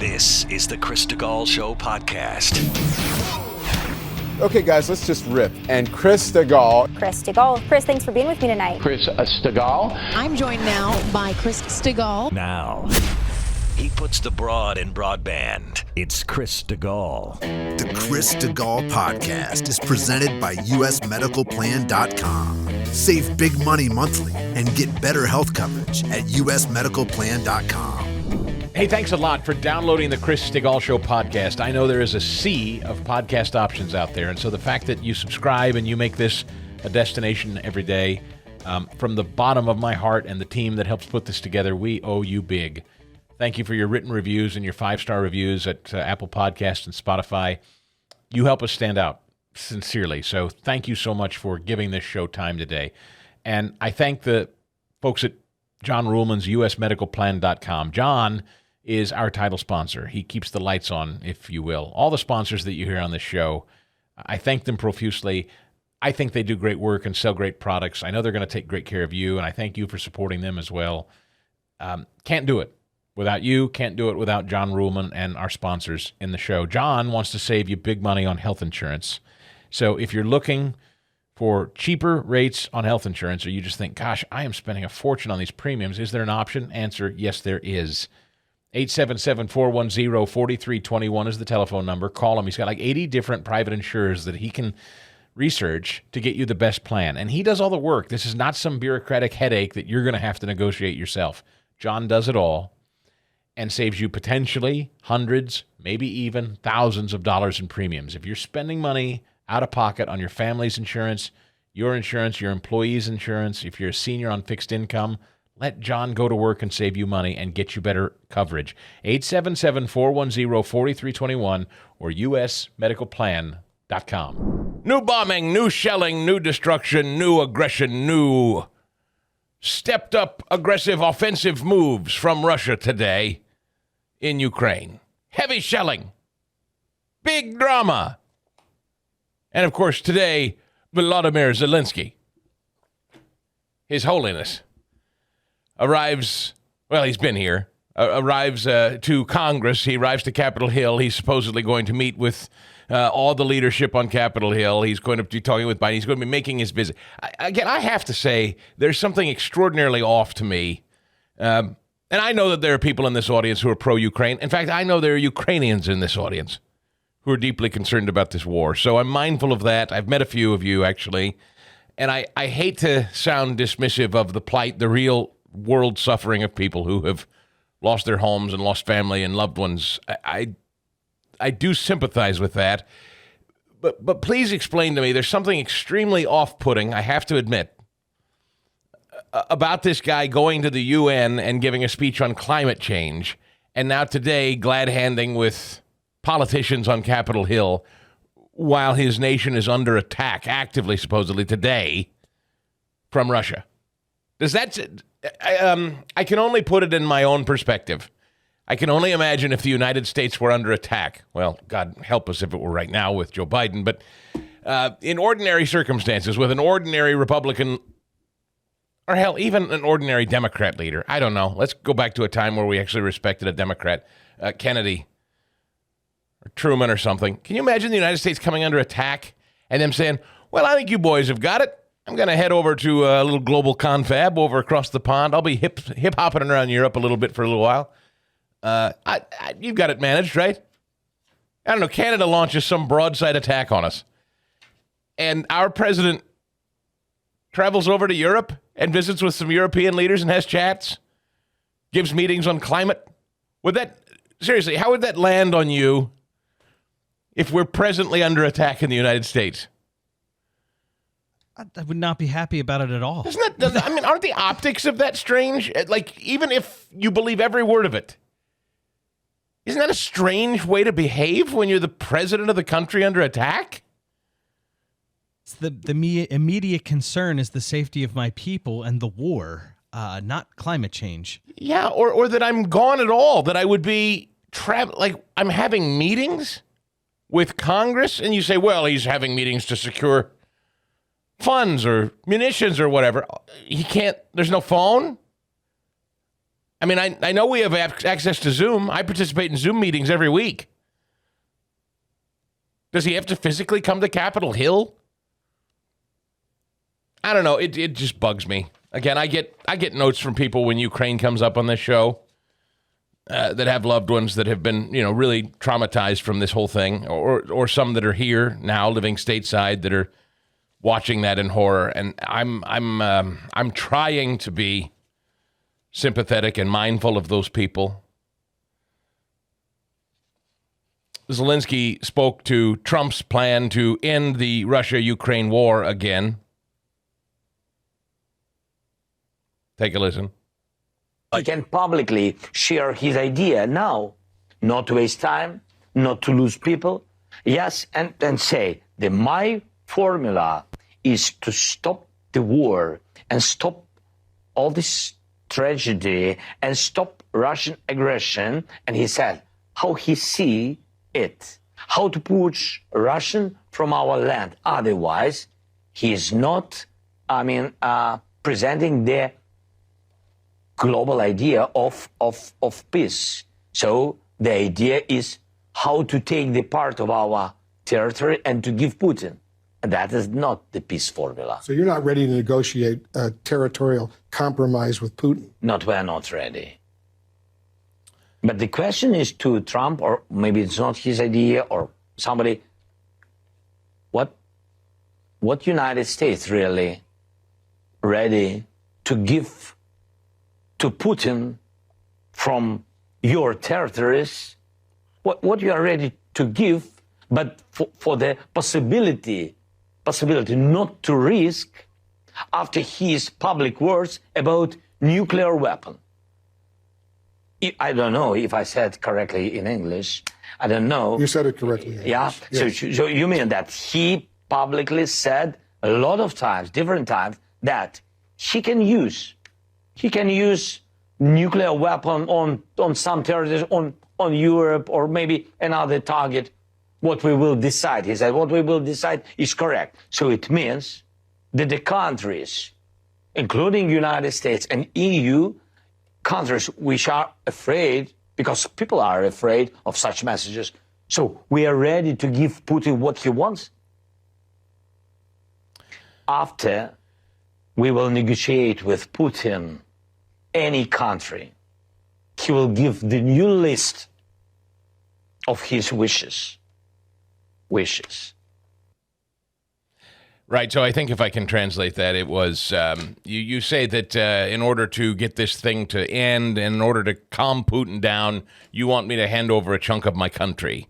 This is the Chris Stigall Show podcast. Okay, guys, let's just rip. And Chris Stigall. Chris Stigall. Chris, thanks for being with me tonight. Chris Stigall. I'm joined now by Chris Stigall. Now, he puts the broad in broadband. It's Chris Stigall. The Chris Stigall podcast is presented by usmedicalplan.com. Save big money monthly and get better health coverage at usmedicalplan.com. Hey, thanks a lot for downloading the Chris Stigall Show podcast. I know there is a sea of podcast options out there, and so the fact that you subscribe and you make this a destination every day, from the bottom of my heart and the team that helps put this together, we owe you big. Thank you for your written reviews and your 5-star reviews at Apple Podcasts and Spotify. You help us stand out, sincerely. So thank you so much for giving this show time today. And I thank the folks at John Ruhlman's usmedicalplan.com. John is our title sponsor. He keeps the lights on, if you will. All the sponsors that you hear on this show, I thank them profusely. I think they do great work and sell great products. I know they're going to take great care of you, and I thank you for supporting them as well. Can't do it without you. Can't do it without John Ruhlman and our sponsors in the show. John wants to save you big money on health insurance. So if you're looking for cheaper rates on health insurance, or you just think, gosh, I am spending a fortune on these premiums, is there an option? Answer, yes, there is. 877-410-4321 is the telephone number. Call him. He's got like 80 different private insurers that he can research to get you the best plan. And he does all the work. This is not some bureaucratic headache that you're going to have to negotiate yourself. John does it all and saves you potentially hundreds, maybe even thousands of dollars in premiums. If you're spending money out of pocket on your family's insurance, your employee's insurance, if you're a senior on fixed income, let John go to work and save you money and get you better coverage. 877-410-4321 or usmedicalplan.com. New bombing, new shelling, new destruction, new aggression, new stepped-up aggressive offensive moves from Russia today in Ukraine. Heavy shelling. Big drama. And, of course, today, Vladimir Zalensky, His Holiness, arrives, well, he's been here, arrives to Congress. He arrives to Capitol Hill. He's supposedly going to meet with all the leadership on Capitol Hill. He's going to be talking with Biden. He's going to be making his visit. Again, I have to say, there's something extraordinarily off to me. And I know that there are people in this audience who are pro-Ukraine. In fact, I know there are Ukrainians in this audience who are deeply concerned about this war. So I'm mindful of that. I've met a few of you, actually. And I hate to sound dismissive of the plight, the real world suffering of people who have lost their homes and lost family and loved ones. I do sympathize with that. But please explain to me, there's something extremely off-putting, I have to admit, about this guy going to the UN and giving a speech on climate change, and now today glad-handing with politicians on Capitol Hill while his nation is under attack, actively, supposedly, today from Russia. Does that... I can only put it in my own perspective. I can only imagine if the United States were under attack. Well, God help us if it were right now with Joe Biden. But in ordinary circumstances, with an ordinary Republican, or hell, even an ordinary Democrat leader. I don't know. Let's go back to a time where we actually respected a Democrat, Kennedy or Truman or something. Can you imagine the United States coming under attack and them saying, well, I think you boys have got it. I'm going to head over to a little global confab over across the pond. I'll be hip-hopping around Europe a little bit for a little while. You've got it managed, right? I don't know. Canada launches some broadside attack on us. And our president travels over to Europe and visits with some European leaders and has chats, gives meetings on climate. Seriously, how would that land on you if we're presently under attack in the United States? I would not be happy about it at all. Aren't the optics of that strange? Like, even if you believe every word of it, isn't that a strange way to behave when you're the president of the country under attack? It's the immediate concern is the safety of my people and the war, not climate change. Yeah, or that I'm gone at all, that I would be I'm having meetings with Congress, and you say, well, he's having meetings to secure funds or munitions or whatever. He can't, there's no phone. I mean, I know we have access to Zoom. I participate in Zoom meetings every week. Does he have to physically come to Capitol Hill? I don't know. It just bugs me. Again, I get notes from people when Ukraine comes up on this show that have loved ones that have been, really traumatized from this whole thing, or some that are here now living stateside that are watching that in horror. And I'm trying to be sympathetic and mindful of those people. Zelensky spoke to Trump's plan to end the Russia-Ukraine war again. Take a listen. He can publicly share his idea now, not to waste time, not to lose people. Yes, and say that my formula is to stop the war and stop all this tragedy and stop Russian aggression. And he said how he see it, how to push Russian from our land. Otherwise, he is not, presenting the global idea of peace. So the idea is how to take the part of our territory and to give Putin. And that is not the peace formula. So you're not ready to negotiate a territorial compromise with Putin? We're not ready. But the question is to Trump, or maybe it's not his idea, or somebody, what United States really ready to give to Putin from your territories, what you are ready to give, but for the possibility not to risk after his public words about nuclear weapon. I don't know if I said correctly in English. I don't know. You said it correctly. Yeah. Yes. So you mean that he publicly said a lot of times, different times, that he can use nuclear weapon on some territories, on Europe, or maybe another target. What we will decide, he said, what we will decide is correct. So it means that the countries, including United States and EU, countries which are afraid, because people are afraid of such messages, so we are ready to give Putin what he wants. After we will negotiate with Putin, any country, he will give the new list of his wishes. Right, so I think if I can translate that, it was, you say that in order to get this thing to end, and in order to calm Putin down, you want me to hand over a chunk of my country.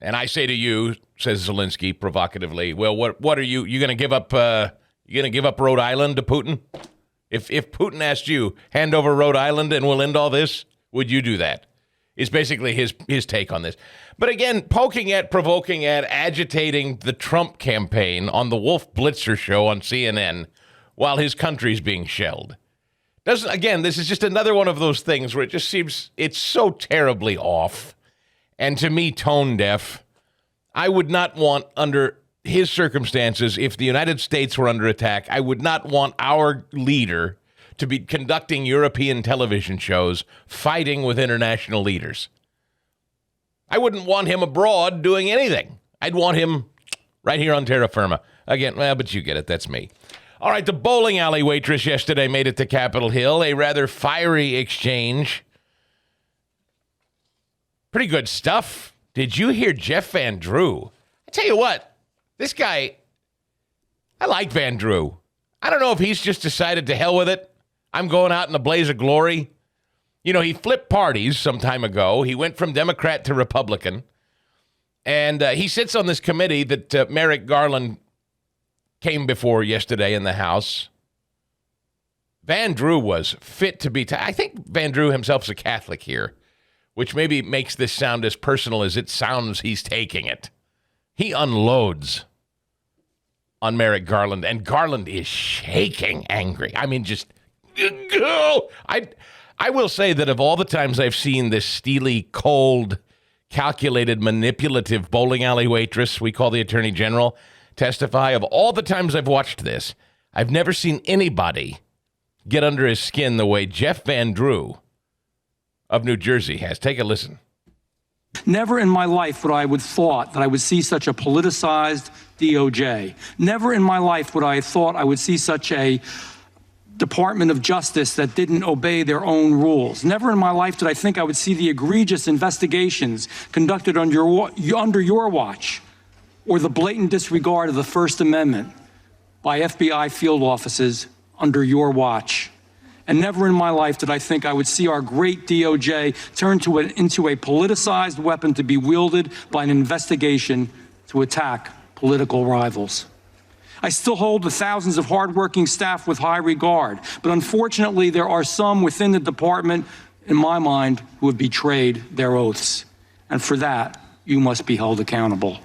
And I say to you, says Zelensky provocatively, well, what are you going to give up, Rhode Island to Putin? If Putin asked you, hand over Rhode Island and we'll end all this, would you do that? Is basically his take on this. But again, poking at, provoking at, agitating the Trump campaign on the Wolf Blitzer show on CNN while his country's being shelled. This is just another one of those things where it just seems it's so terribly off. And to me, tone deaf. I would not want, under his circumstances, if the United States were under attack, I would not want our leader to be conducting European television shows, fighting with international leaders. I wouldn't want him abroad doing anything. I'd want him right here on terra firma. Again, but you get it. That's me. All right, the bowling alley waitress yesterday made it to Capitol Hill, a rather fiery exchange. Pretty good stuff. Did you hear Jeff Van Drew? I tell you what, this guy, I like Van Drew. I don't know if he's just decided to hell with it. I'm going out in a blaze of glory. He flipped parties some time ago. He went from Democrat to Republican. And he sits on this committee that Merrick Garland came before yesterday in the House. Van Drew was fit to be... I think Van Drew himself's a Catholic here, which maybe makes this sound as personal as it sounds he's taking it. He unloads on Merrick Garland, and Garland is shaking angry. I mean, just... I will say that of all the times I've seen this steely, cold, calculated, manipulative bowling alley waitress we call the Attorney General testify, of all the times I've watched this, I've never seen anybody get under his skin the way Jeff Van Drew of New Jersey has. Take a listen. Never in my life would I have thought that I would see such a politicized DOJ. Never in my life would I have thought I would see such a Department of Justice that didn't obey their own rules. Never in my life did I think I would see the egregious investigations conducted under your watch, or the blatant disregard of the First Amendment by FBI field offices under your watch. And never in my life did I think I would see our great DOJ turn into a politicized weapon to be wielded by an investigation to attack political rivals. I still hold the thousands of hardworking staff with high regard, but unfortunately there are some within the department, in my mind, who have betrayed their oaths. And for that, you must be held accountable.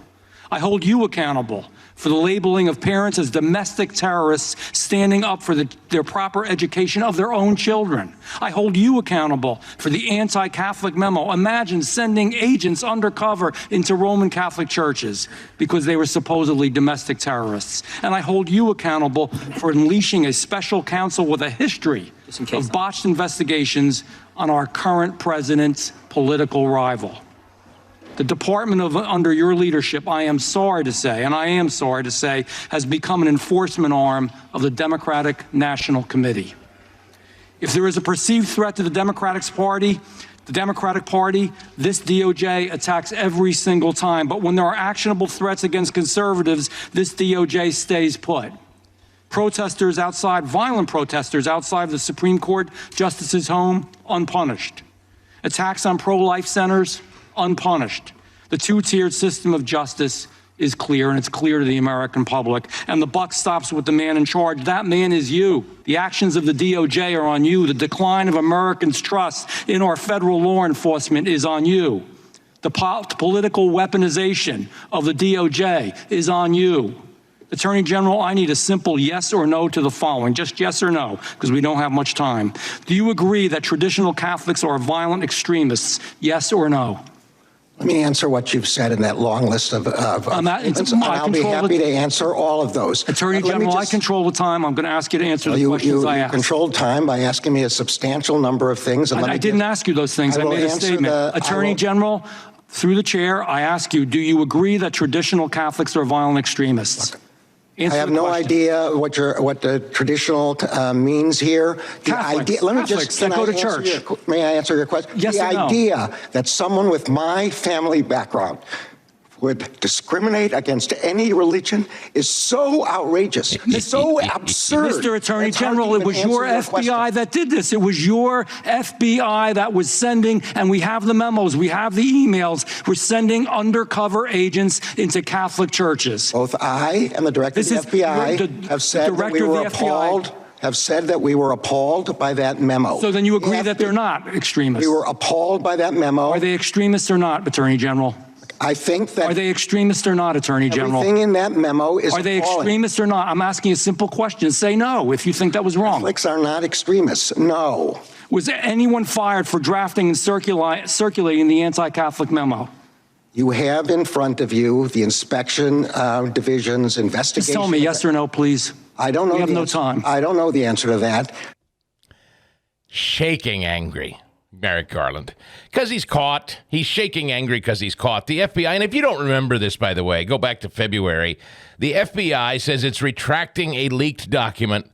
I hold you accountable for the labeling of parents as domestic terrorists standing up for their proper education of their own children. I hold you accountable for the anti-Catholic memo. Imagine sending agents undercover into Roman Catholic churches because they were supposedly domestic terrorists. And I hold you accountable for unleashing a special counsel with a history of botched investigations on our current president's political rival. The department under your leadership, I am sorry to say, has become an enforcement arm of the Democratic National Committee. If there is a perceived threat to the Democratic Party, this DOJ attacks every single time. But when there are actionable threats against conservatives, this DOJ stays put. Violent protesters outside the Supreme Court justice's home, unpunished. Attacks on pro-life centers, unpunished. The two-tiered system of justice is clear, and it's clear to the American public. And the buck stops with the man in charge. That man is you. The actions of the DOJ are on you. The decline of Americans' trust in our federal law enforcement is on you. The political weaponization of the DOJ is on you. Attorney General, I need a simple yes or no to the following. Just yes or no, because we don't have much time. Do you agree that traditional Catholics are violent extremists? Yes or no? Let me answer what you've said in that long list of statements, and I'll be happy to answer all of those. Attorney General, I control the time. I'm going to ask you to answer the questions I asked. You controlled time by asking me a substantial number of things. And I didn't ask you those things. I made a statement. Attorney General, through the chair, I ask you, do you agree that traditional Catholics are violent extremists? I have no idea what the traditional means here. Catholics, that go to church. May I answer your question? Yes or no? The idea that someone with my family background would discriminate against any religion is so outrageous, so absurd. Mr. Attorney General, it was your FBI that did this. It was your FBI that was sending, and we have the memos, we have the emails, we're sending undercover agents into Catholic churches. Both I and the director of the FBI have said that we were appalled. Have said that we were appalled by that memo. So then you agree that they're not extremists? We were appalled by that memo. Are they extremists or not, Attorney General? I think that... Are they extremists or not, Attorney General? Everything in that memo is Are they appalling. extremists or not? I'm asking a simple question. Say no if you think that was wrong. Catholics are not extremists, no. Was anyone fired for drafting and circulating the anti-Catholic memo? You have in front of you the inspection division's investigation. Just tell me yes or no, please. I don't know. We have no time. I don't know the answer to that. Shaking angry, Merrick Garland, because he's caught. He's shaking angry because he's caught. The FBI, and if you don't remember this, by the way, go back to February. The FBI says it's retracting a leaked document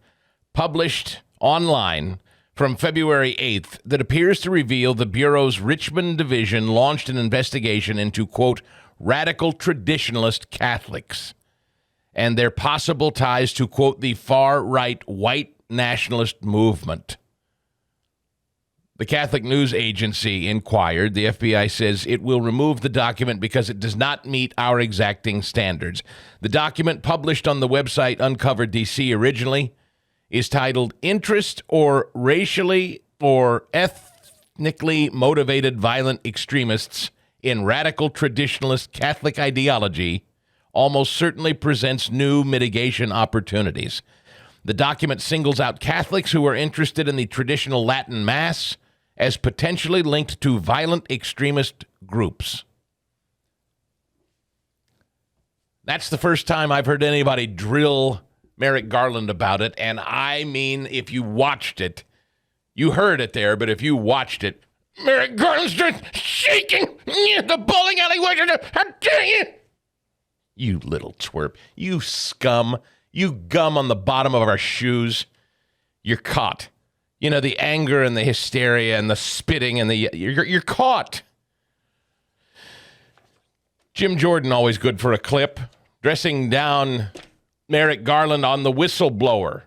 published online from February 8th that appears to reveal the Bureau's Richmond Division launched an investigation into, quote, radical traditionalist Catholics and their possible ties to, quote, the far-right white nationalist movement. The Catholic News Agency inquired. The FBI says it will remove the document because it does not meet our exacting standards. The document, published on the website Uncover D.C. originally, is titled Interest or Racially or Ethnically Motivated Violent Extremists in Radical Traditionalist Catholic Ideology Almost Certainly Presents New Mitigation Opportunities. The document singles out Catholics who are interested in the traditional Latin Mass as potentially linked to violent extremist groups. That's the first time I've heard anybody drill Merrick Garland about it. And I mean, if you watched it, you heard it there, but if you watched it, Merrick Garland's just shaking. The bowling alley, how dare you? You little twerp. You scum. You gum on the bottom of our shoes. You're caught. You know, the anger and the hysteria and the spitting and you're caught. Jim Jordan, always good for a clip, dressing down Merrick Garland on the whistleblower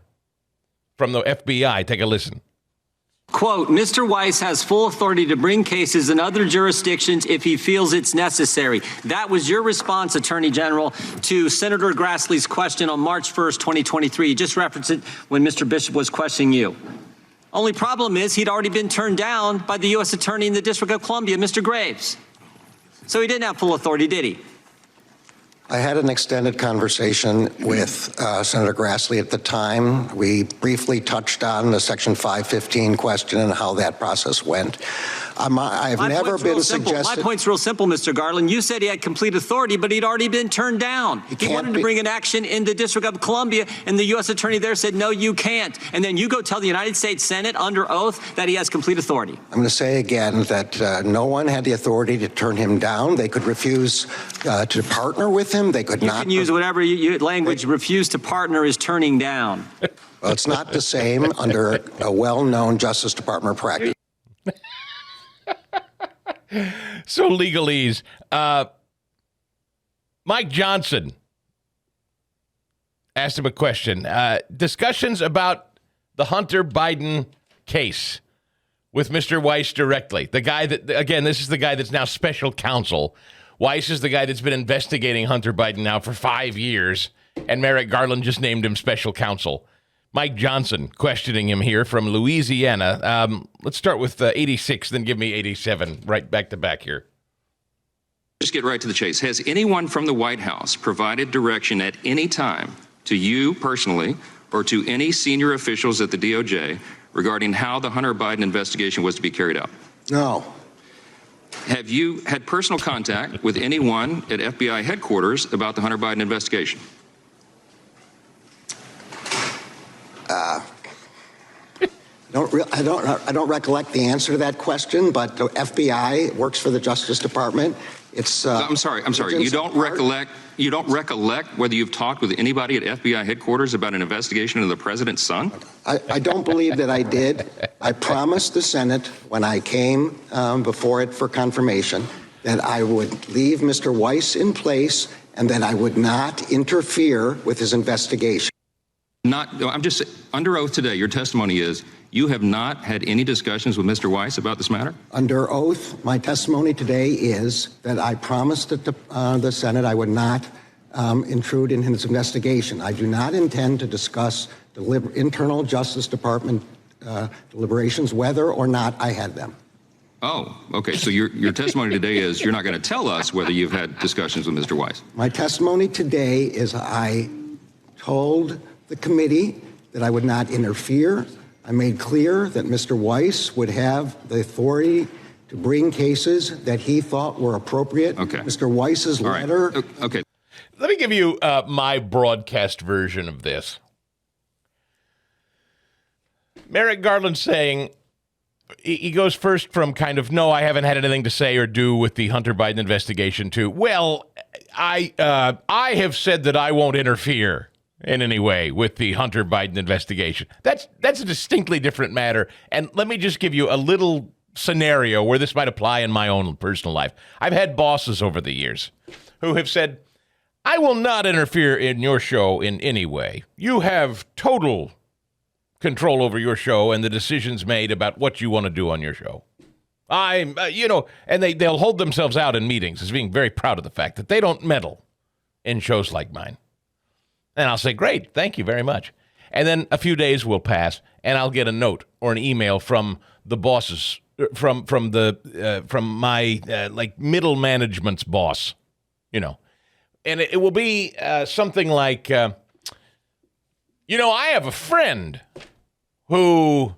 from the FBI. Take a listen. Quote, Mr. Weiss has full authority to bring cases in other jurisdictions if he feels it's necessary. That was your response, Attorney General, to Senator Grassley's question on March 1st, 2023. You just referenced it when Mr. Bishop was questioning you. Only problem is he'd already been turned down by the U.S. Attorney in the District of Columbia, Mr. Graves. So he didn't have full authority, did he? I had an extended conversation with Senator Grassley at the time. We briefly touched on the Section 515 question and how that process went. I've never been suggested. My point's real simple, Mr. Garland. You said he had complete authority, but he'd already been turned down. He wanted to bring an action in the District of Columbia, and the U.S. Attorney there said, no, you can't. And then you go tell the United States Senate under oath that he has complete authority. I'm going to say again that no one had the authority to turn him down. They could refuse to partner with him. They could not. You can use whatever language. Refuse to partner is turning down. Well, it's not the same under a well-known Justice Department practice. So legalese. Mike Johnson asked him a question. Discussions about the Hunter Biden case with Mr. Weiss directly. The guy that, again, this is the guy that's now special counsel. Weiss is the guy that's been investigating Hunter Biden now for 5 years, and Merrick Garland just named him special counsel. Mike Johnson questioning him here from Louisiana. Let's start with 86, then give me 87, right back to back here. Just get right to the chase. Has anyone from the White House provided direction at any time to you personally or to any senior officials at the DOJ regarding how the Hunter Biden investigation was to be carried out? No. Have you had personal contact with anyone at FBI headquarters about the Hunter Biden investigation? I don't recollect the answer to that question, but the FBI works for the Justice Department. It's. I'm sorry. You don't recollect. You don't recollect whether you've talked with anybody at FBI headquarters about an investigation of the president's son? I don't believe that I did. I promised the Senate when I came before it for confirmation that I would leave Mr. Weiss in place and that I would not interfere with his investigation. I'm just under oath today. Your testimony is you have not had any discussions with Mr. Weiss about this matter? Under oath, my testimony today is that I promised the Senate I would not intrude in his investigation. I do not intend to discuss the internal Justice Department deliberations, whether or not I had them. Oh, okay. So your testimony today is you're not going to tell us whether you've had discussions with Mr. Weiss. My testimony today is I told the committee that I would not interfere. I made clear that Mr. Weiss would have the authority to bring cases that he thought were appropriate. Okay. Mr. Weiss's letter. Right. Okay. Let me give you my broadcast version of this. Merrick Garland saying, he goes first from kind of, no, I haven't had anything to say or do with the Hunter Biden investigation, to, well, I have said that I won't interfere in any way with the Hunter Biden investigation. That's a distinctly different matter. And let me just give you a little scenario where this might apply in my own personal life. I've had bosses over the years who have said, I will not interfere in your show in any way. You have total control over your show and the decisions made about what you want to do on your show. And they'll hold themselves out in meetings as being very proud of the fact that they don't meddle in shows like mine. And I'll say, great, thank you very much. And then a few days will pass, and I'll get a note or an email from the bosses, from my middle management's boss, and it will be something like, I have a friend who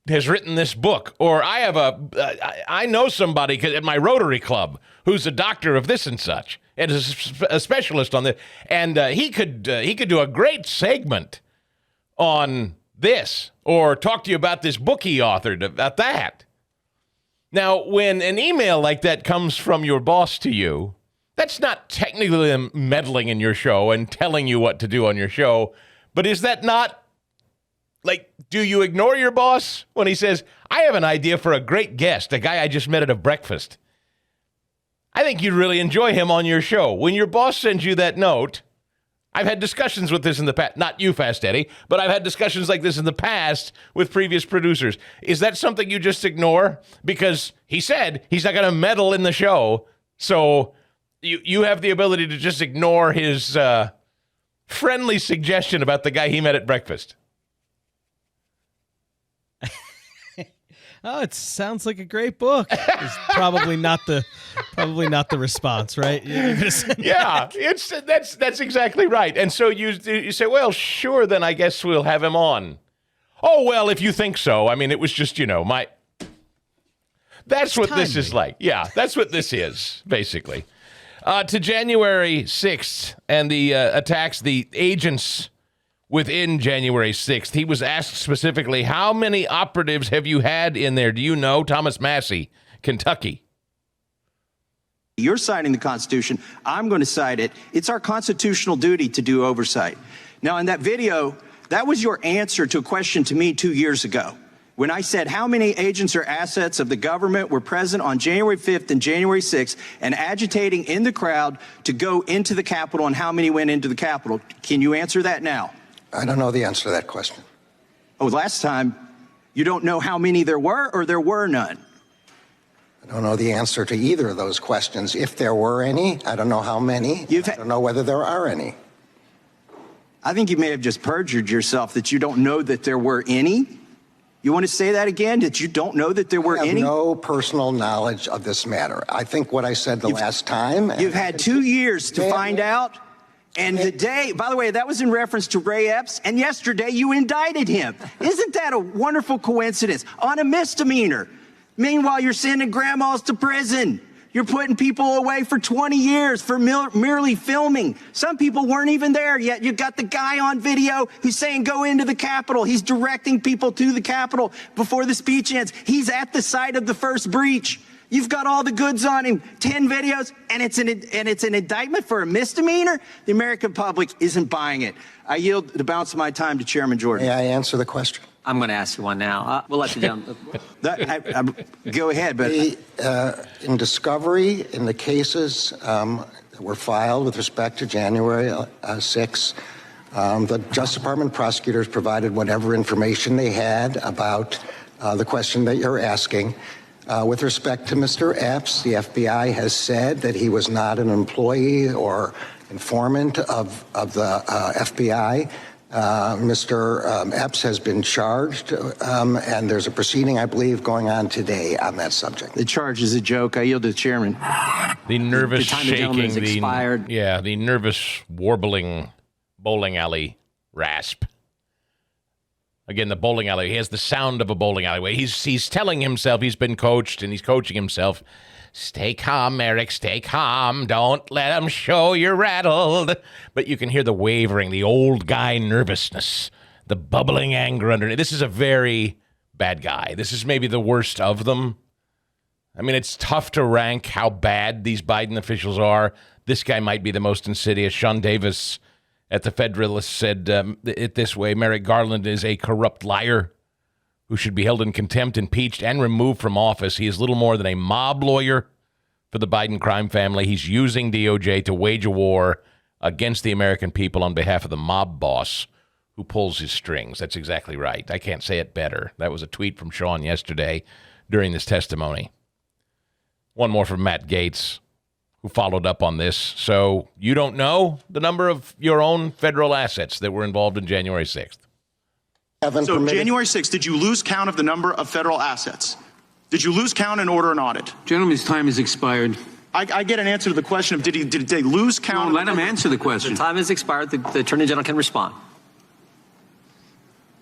has written this book, or I know somebody at my Rotary Club who's a doctor of this and such. and is a specialist on this. And he could do a great segment on this, or talk to you about this book he authored about that. Now, when an email like that comes from your boss to you, that's not technically them meddling in your show and telling you what to do on your show, but is that not, like, do you ignore your boss when he says, I have an idea for a great guest, a guy I just met at a breakfast. I think you'd really enjoy him on your show. When your boss sends you that note, I've had discussions with this in the past, not you, Fast Eddie, but I've had discussions like this in the past with previous producers. Is that something you just ignore? Because he said he's not going to meddle in the show, so you have the ability to just ignore his friendly suggestion about the guy he met at breakfast. Oh, it sounds like a great book. It's probably not the response, right? Yeah, that's exactly right. And so you say, well, sure, then I guess we'll have him on. Oh, well, if you think so. I mean, it was just, that's what this is like. Yeah, that's what this is, basically. To January 6th and the attacks, the agents within January 6th, he was asked specifically, how many operatives have you had in there? Do you know? Thomas Massey, Kentucky. You're citing the Constitution. I'm going to cite it. It's our constitutional duty to do oversight. Now, in that video, that was your answer to a question to me 2 years ago, when I said how many agents or assets of the government were present on January 5th and January 6th and agitating in the crowd to go into the Capitol, and how many went into the Capitol. Can you answer that now? I don't know the answer to that question. Oh, last time, you don't know how many there were, or there were none? I don't know the answer to either of those questions. If there were any, I don't know how many. I don't know whether there are any. I think you may have just perjured yourself that you don't know that there were any. You want to say that again, that you don't know that there were any? I have no personal knowledge of this matter. I think what I said last time. You've had 2 years to find out. And the day, by the way, that was in reference to Ray Epps, and yesterday you indicted him. Isn't that a wonderful coincidence? On a misdemeanor. Meanwhile, you're sending grandmas to prison. You're putting people away for 20 years for merely filming. Some people weren't even there yet. You've got the guy on video who's saying go into the Capitol. He's directing people to the Capitol before the speech ends. He's at the site of the first breach. You've got all the goods on him, 10 videos, and it's an indictment for a misdemeanor? The American public isn't buying it. I yield the balance of my time to Chairman Jordan. May I answer the question? I'm going to ask you one now. We'll let you down. Go ahead. But in discovery, in the cases that were filed with respect to January 6, the Justice Department prosecutors provided whatever information they had about the question that you're asking. With respect to Mr. Epps, the FBI has said that he was not an employee or informant of the FBI. Mr. Epps has been charged, and there's a proceeding, I believe, going on today on that subject. The charge is a joke. I yield to the chairman. The nervous the time shaking, is expired. the nervous warbling bowling alley rasp. Again, the bowling alley. He has the sound of a bowling alleyway. He's telling himself he's been coached, and he's coaching himself. Stay calm, Eric. Stay calm. Don't let them show you're rattled. But you can hear the wavering, the old guy nervousness, the bubbling anger underneath. This is a very bad guy. This is maybe the worst of them. I mean, it's tough to rank how bad these Biden officials are. This guy might be the most insidious. Sean Davis at the Federalist said it this way: Merrick Garland is a corrupt liar who should be held in contempt, impeached, and removed from office. He is little more than a mob lawyer for the Biden crime family. He's using DOJ to wage a war against the American people on behalf of the mob boss who pulls his strings. That's exactly right. I can't say it better. That was a tweet from Sean yesterday during this testimony. One more from Matt Gaetz, who followed up on this. So you don't know the number of your own federal assets that were involved in January 6th? So January 6th, did you lose count of the number of federal assets? Did you lose count and order an audit? Gentleman's time has expired. I get an answer to the question of did they lose count? No, let him answer the question. The time has expired. The Attorney General can respond.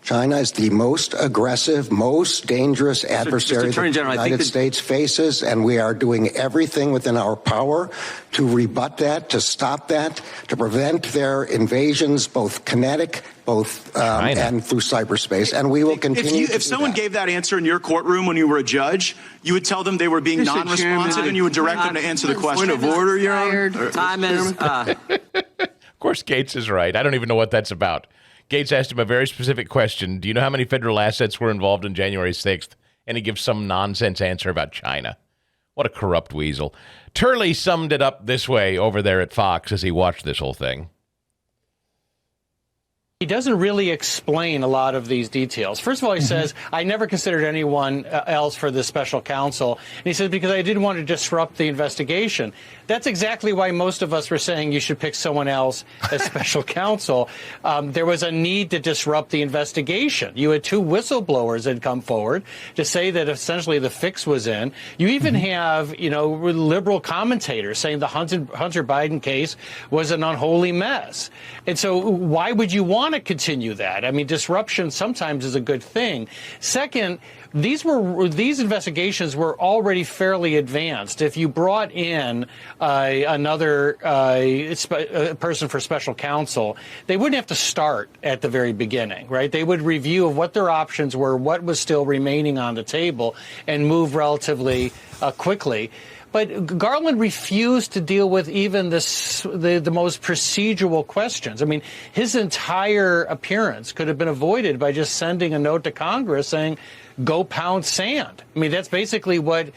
China is the most aggressive, most dangerous adversary Attorney the General, United States faces, and we are doing everything within our power to rebut that, to stop that, to prevent their invasions, both kinetic, and through cyberspace. And we will continue. If someone gave that answer in your courtort when you were a judge, you would tell them they were being non-responsive, and you would direct them to answer the question. Point of order, Your Honor. Time is. Of course, Gates is right. I don't even know what that's about. Gates asked him a very specific question. Do you know how many federal assets were involved in January 6th? And he gives some nonsense answer about China. What a corrupt weasel. Turley summed it up this way over there at Fox as he watched this whole thing. He doesn't really explain a lot of these details. First of all, he says, I never considered anyone else for the special counsel. And he says, because I didn't want to disrupt the investigation. That's exactly why most of us were saying you should pick someone else as special counsel. There was a need to disrupt the investigation. You had two whistleblowers that had come forward to say that essentially the fix was in. You even have, liberal commentators saying the Hunter Biden case was an unholy mess. And so why would you want to continue that? I mean, disruption sometimes is a good thing. Second, these investigations were already fairly advanced. If you brought in another person for special counsel, they wouldn't have to start at the very beginning, right? They would review what their options were, what was still remaining on the table, and move relatively quickly. But Garland refused to deal with even the most procedural questions. I mean, his entire appearance could have been avoided by just sending a note to Congress saying, go pound sand. I mean, that's basically what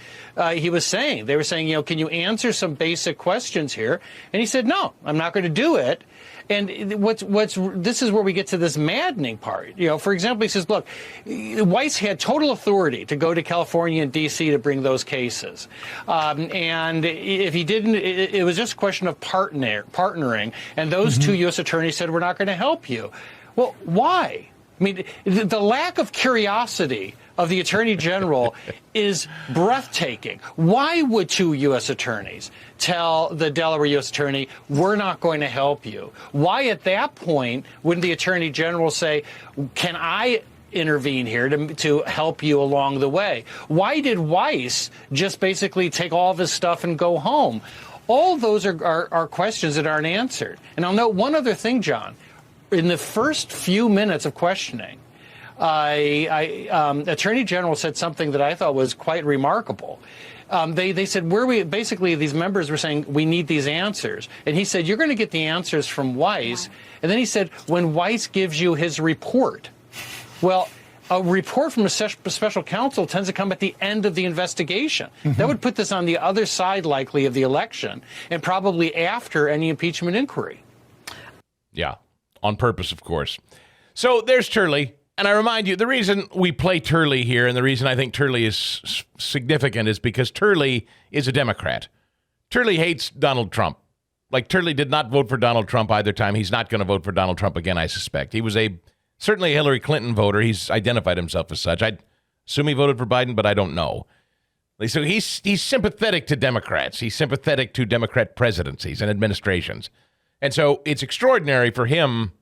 he was saying. They were saying, can you answer some basic questions here? And he said, no, I'm not going to do it. And this is where we get to this maddening part. For example, he says, look, Weiss had total authority to go to California and D.C. to bring those cases. And if he didn't, it was just a question of partnering. And those two U.S. attorneys said, we're not going to help you. Well, why? I mean, the lack of curiosity of the Attorney General is breathtaking. Why would two U.S. attorneys tell the Delaware U.S. Attorney, we're not going to help you? Why at that point wouldn't the Attorney General say, can I intervene here to help you along the way? Why did Weiss just basically take all of his stuff and go home? All those are questions that aren't answered. And I'll note one other thing, John. In the first few minutes of questioning, Attorney General said something that I thought was quite remarkable. They said, basically these members were saying, we need these answers. And he said, you're going to get the answers from Weiss. And then he said, when Weiss gives you his report. Well, a report from a special counsel tends to come at the end of the investigation. That would put this on the other side, likely, of the election, and probably after any impeachment inquiry. Yeah. On purpose, of course. So there's Turley. And I remind you, the reason we play Turley here and the reason I think Turley is significant is because Turley is a Democrat. Turley hates Donald Trump. Like, Turley did not vote for Donald Trump either time. He's not going to vote for Donald Trump again, I suspect. He was certainly a Hillary Clinton voter. He's identified himself as such. I'd assume he voted for Biden, but I don't know. So he's sympathetic to Democrats. He's sympathetic to Democrat presidencies and administrations. And so it's extraordinary for him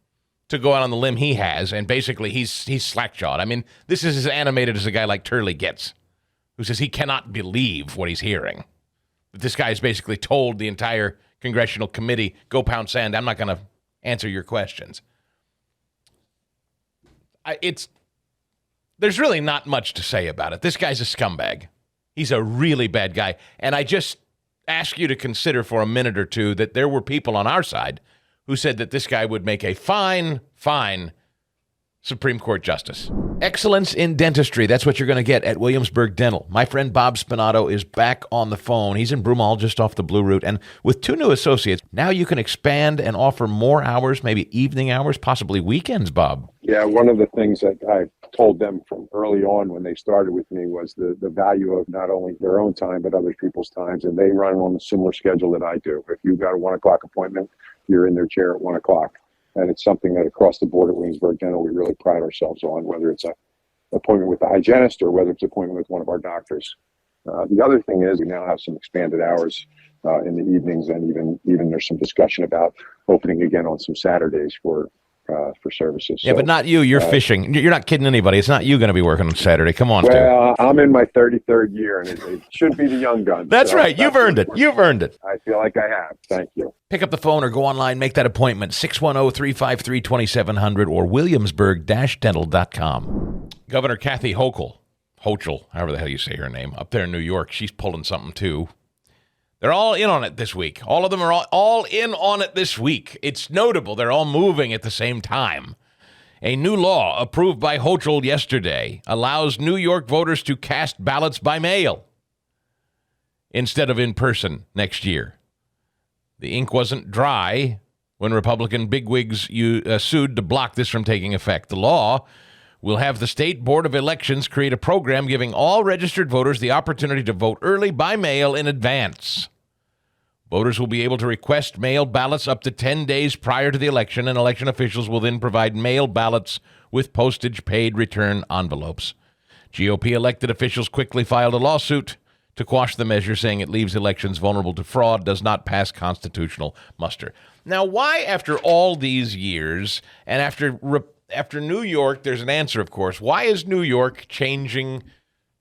to go out on the limb he has, and basically he's slack-jawed. I mean, this is as animated as a guy like Turley gets, who says he cannot believe what he's hearing. That this guy's basically told the entire congressional committee, go pound sand, I'm not going to answer your questions. There's really not much to say about it. This guy's a scumbag. He's a really bad guy. And I just ask you to consider for a minute or two that there were people on our side who said that this guy would make a fine Supreme Court justice. Excellence in dentistry. That's what you're going to get at Williamsburg Dental. My friend Bob Spinato is back on the phone. He's in Broomall, just off the Blue Route. And with 2 new associates, now you can expand and offer more hours, maybe evening hours, possibly weekends, Bob. Yeah, one of the things that I told them from early on when they started with me was the value of not only their own time, but other people's times. And they run on a similar schedule that I do. If you've got a 1 o'clock appointment, you're in their chair at 1 o'clock. And it's something that across the board at Williamsburg Dental, we really pride ourselves on, whether it's an appointment with the hygienist or whether it's an appointment with one of our doctors. The other thing is we now have some expanded hours in the evenings, and even there's some discussion about opening again on some Saturdays for for services. Yeah, but not you. You're fishing. You're not kidding anybody. It's not you going to be working on Saturday. Come on, Stu. Well, I'm in my 33rd year, and it should be the young guns. That's so right. You've earned it. You've earned it. I feel like I have. Thank you. Pick up the phone or go online, make that appointment, 610-353-2700 or williamsburg-dental.com. Governor Kathy Hochul, however the hell you say her name, up there in New York, she's pulling something too. They're all in on it this week. All of them are all in on it this week. It's notable. They're all moving at the same time. A new law approved by Hochul yesterday allows New York voters to cast ballots by mail instead of in person next year. The ink wasn't dry when Republican bigwigs sued to block this from taking effect. The law will have the State Board of Elections create a program giving all registered voters the opportunity to vote early by mail in advance. Voters will be able to request mail ballots up to 10 days prior to the election, and election officials will then provide mail ballots with postage-paid return envelopes. GOP elected officials quickly filed a lawsuit to quash the measure, saying it leaves elections vulnerable to fraud, does not pass constitutional muster. Now, why, after all these years, and after New York, there's an answer, of course. Why is New York changing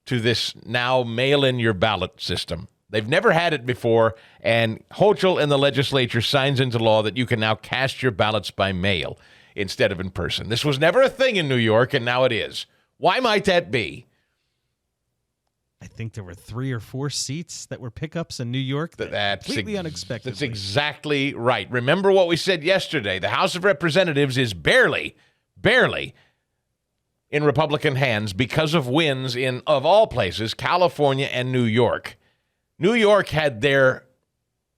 to this now mail-in-your-ballot system? They've never had it before, and Hochul in the legislature signs into law that you can now cast your ballots by mail instead of in person. This was never a thing in New York, and now it is. Why might that be? I think there were 3 or 4 seats that were pickups in New York. That's completely unexpected. That's exactly right. Remember what we said yesterday. The House of Representatives is barely in Republican hands because of wins in, of all places, California and New York. New York had their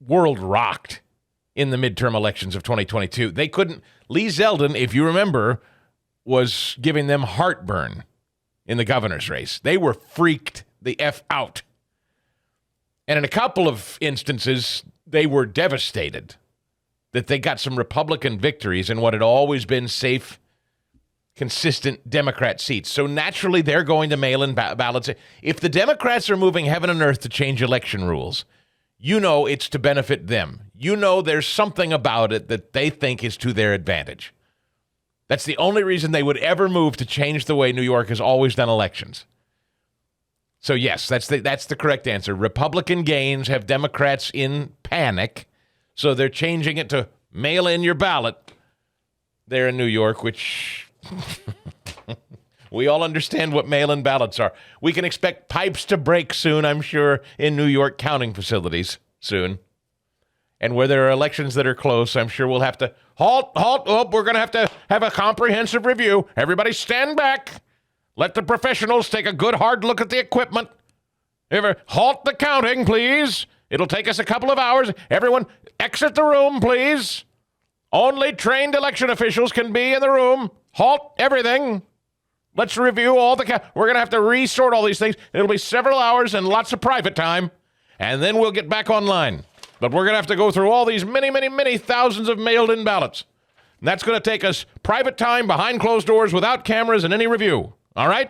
world rocked in the midterm elections of 2022. They couldn't. Lee Zeldin, if you remember, was giving them heartburn in the governor's race. They were freaked the F out. And in a couple of instances, they were devastated that they got some Republican victories in what had always been safe, consistent Democrat seats. So naturally, they're going to mail-in ballots. If the Democrats are moving heaven and earth to change election rules, you know it's to benefit them. You know there's something about it that they think is to their advantage. That's the only reason they would ever move to change the way New York has always done elections. So yes, that's the correct answer. Republican gains have Democrats in panic, so they're changing it to mail in your ballot there in New York, which we all understand what mail-in ballots are. We can expect pipes to break soon, I'm sure, in New York counting facilities soon. And where there are elections that are close, I'm sure we'll have to halt. Oh, we're going to have a comprehensive review. Everybody stand back. Let the professionals take a good hard look at the equipment. Halt the counting, please. It'll take us a couple of hours. Everyone, exit the room, please. Only trained election officials can be in the room. Halt everything. Let's review all the... We're going to have to resort all these things. It'll be several hours and lots of private time. And then we'll get back online. But we're going to have to go through all these many thousands of mailed-in ballots. And that's going to take us private time behind closed doors without cameras and any review. All right?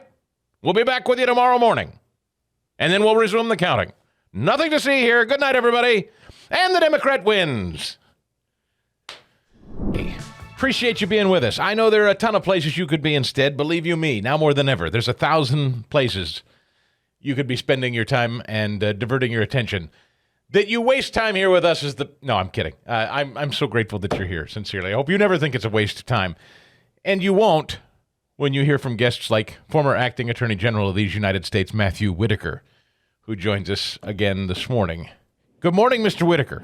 We'll be back with you tomorrow morning. And then we'll resume the counting. Nothing to see here. Good night, everybody. And the Democrat wins. Appreciate you being with us. I know there are a ton of places you could be instead. Believe you me, now more than ever. There's 1,000 places you could be spending your time and diverting your attention. That you waste time here with us is the... No, I'm kidding. I'm so grateful that you're here, sincerely. I hope you never think it's a waste of time. And you won't when you hear from guests like former acting Attorney General of these United States, Matthew Whitaker, who joins us again this morning. Good morning, Mr. Whitaker.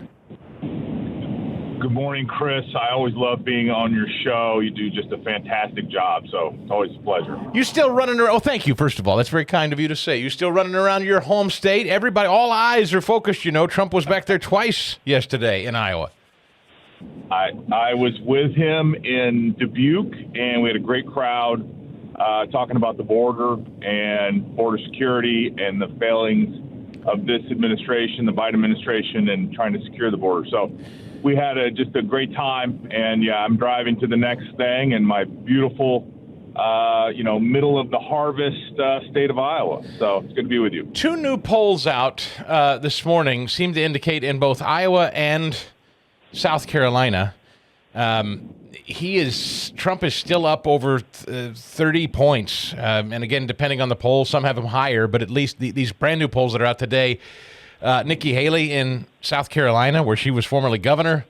Good morning, Chris. I always love being on your show. You do just a fantastic job, so it's always a pleasure. You still running around? Oh, thank you, first of all. That's very kind of you to say. You still running around your home state? Everybody, all eyes are focused, you know. Trump was back there twice yesterday in Iowa. I was with him in Dubuque, and we had a great crowd talking about the border and border security and the failings of this administration, the Biden administration, and trying to secure the border. So we had just a great time, and yeah, I'm driving to the next thing in my beautiful, middle of the harvest state of Iowa. So it's good to be with you. 2 new polls out this morning seem to indicate in both Iowa and South Carolina Trump is still up over 30 points. And again, depending on the poll, some have him higher, but at least these brand new polls that are out today, Nikki Haley in South Carolina, where she was formerly governor,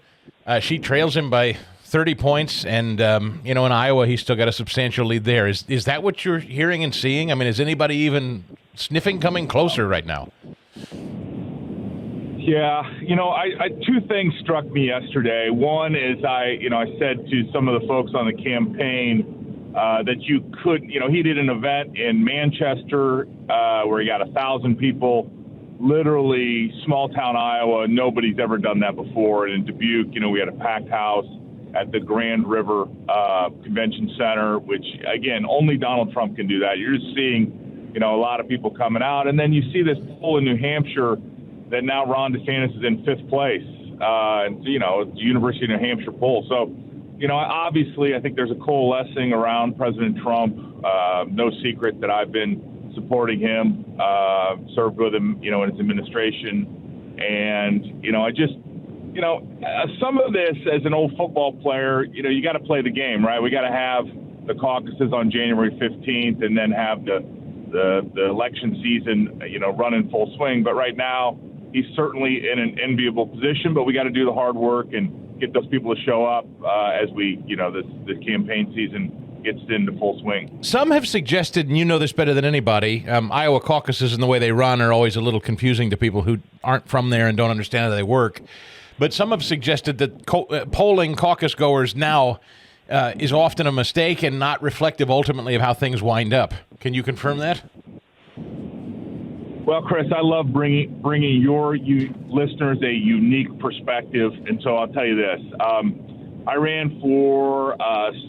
she trails him by 30 points. And, in Iowa, he's still got a substantial lead there. Is that what you're hearing and seeing? I mean, is anybody even sniffing coming closer right now? Yeah, two things struck me yesterday. One is I said to some of the folks on the campaign that you could, he did an event in Manchester where he got 1,000 people, literally small town Iowa. Nobody's ever done that before. And in Dubuque, we had a packed house at the Grand River Convention Center, which, again, only Donald Trump can do that. You're just seeing, a lot of people coming out. And then you see this poll in New Hampshire that now Ron DeSantis is in 5th place. It's the University of New Hampshire poll. So, obviously I think there's a coalescing around President Trump. No secret that I've been supporting him, served with him, in his administration. And, some of this as an old football player, you got to play the game, right? We got to have the caucuses on January 15th and then have the election season, run in full swing. But right now, he's certainly in an enviable position, but we got to do the hard work and get those people to show up as we, this campaign season gets into full swing. Some have suggested, and you know this better than anybody, Iowa caucuses and the way they run are always a little confusing to people who aren't from there and don't understand how they work. But some have suggested that polling caucus goers now is often a mistake and not reflective ultimately of how things wind up. Can you confirm that? Well, Chris, I love bringing your listeners a unique perspective, and so I'll tell you this. I ran for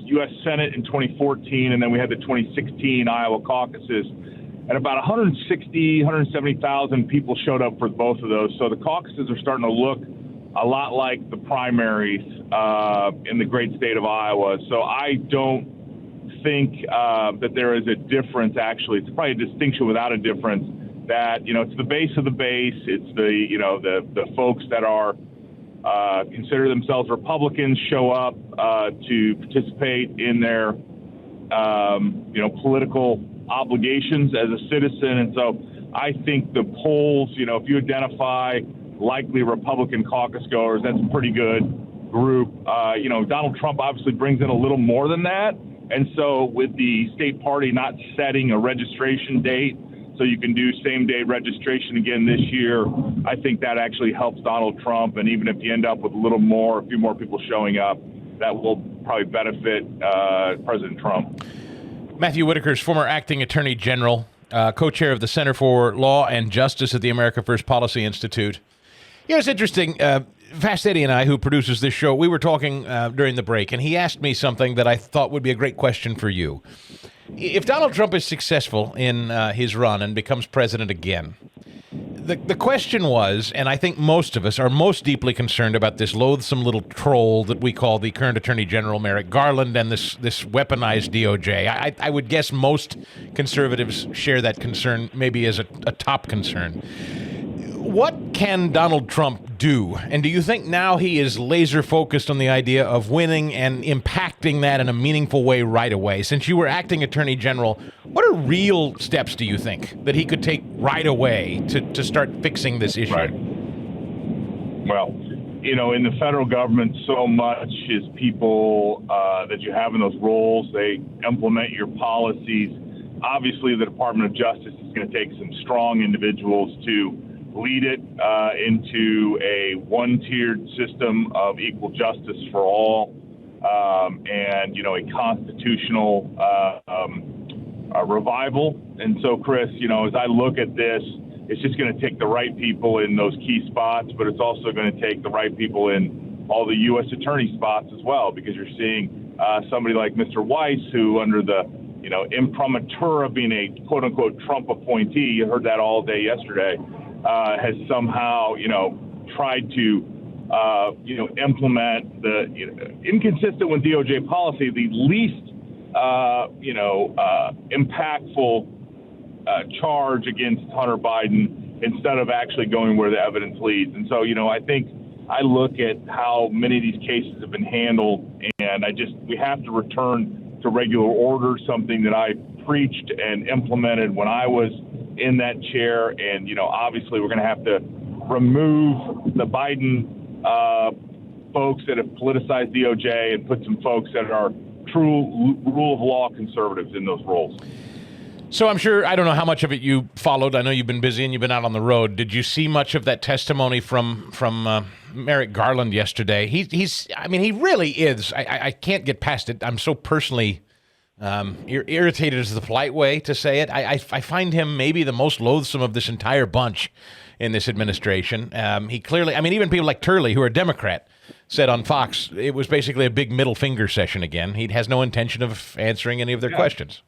U.S. Senate in 2014, and then we had the 2016 Iowa caucuses, and about 170,000 people showed up for both of those. So the caucuses are starting to look a lot like the primaries in the great state of Iowa. So I don't think that there is a difference, actually. It's probably a distinction without a difference. That, it's the base of the base. It's the folks that are consider themselves Republicans show up to participate in their, political obligations as a citizen. And so I think the polls, if you identify likely Republican caucus goers, that's a pretty good group. Donald Trump obviously brings in a little more than that. And so with the state party not setting a registration date, so you can do same-day registration again this year, I think that actually helps Donald Trump. And even if you end up with a few more people showing up, that will probably benefit President Trump. Matthew Whitaker is former acting attorney general, co-chair of the Center for Law and Justice at the America First Policy Institute. It's interesting. Fast Eddie and I, who produces this show, we were talking during the break, and he asked me something that I thought would be a great question for you. If Donald Trump is successful in his run and becomes president again, the question was, and I think most of us are most deeply concerned about this loathsome little troll that we call the current Attorney General Merrick Garland and this weaponized DOJ. I would guess most conservatives share that concern maybe as a top concern. What can Donald Trump do? And do you think now he is laser focused on the idea of winning and impacting that in a meaningful way right away? Since you were acting attorney general, what are real steps do you think that he could take right away to start fixing this issue? Right. Well, in the federal government, so much is people that you have in those roles. They implement your policies. Obviously, the Department of Justice is going to take some strong individuals to lead it into a one-tiered system of equal justice for all, and a constitutional revival. And so, Chris, as I look at this, it's just going to take the right people in those key spots, but it's also going to take the right people in all the U.S. attorney spots as well, because you're seeing somebody like Mr. Weiss, who under the imprimatur of being a quote-unquote Trump appointee, you heard that all day yesterday, has somehow, tried to, implement the, inconsistent with DOJ policy, the least, impactful charge against Hunter Biden instead of actually going where the evidence leads. And so, I think I look at how many of these cases have been handled, and we have to return to regular order, something that I preached and implemented when I was in that chair. And, obviously we're going to have to remove the Biden folks that have politicized DOJ and put some folks that are true rule of law conservatives in those roles. So I'm sure, I don't know how much of it you followed. I know you've been busy and you've been out on the road. Did you see much of that testimony from Merrick Garland yesterday? He really is. I can't get past it. I'm so personally irritated is the polite way to say it. I find him maybe the most loathsome of this entire bunch in this administration. He clearly, even people like Turley, who are Democrat, said on Fox it was basically a big middle finger session again. He has no intention of answering any of their questions.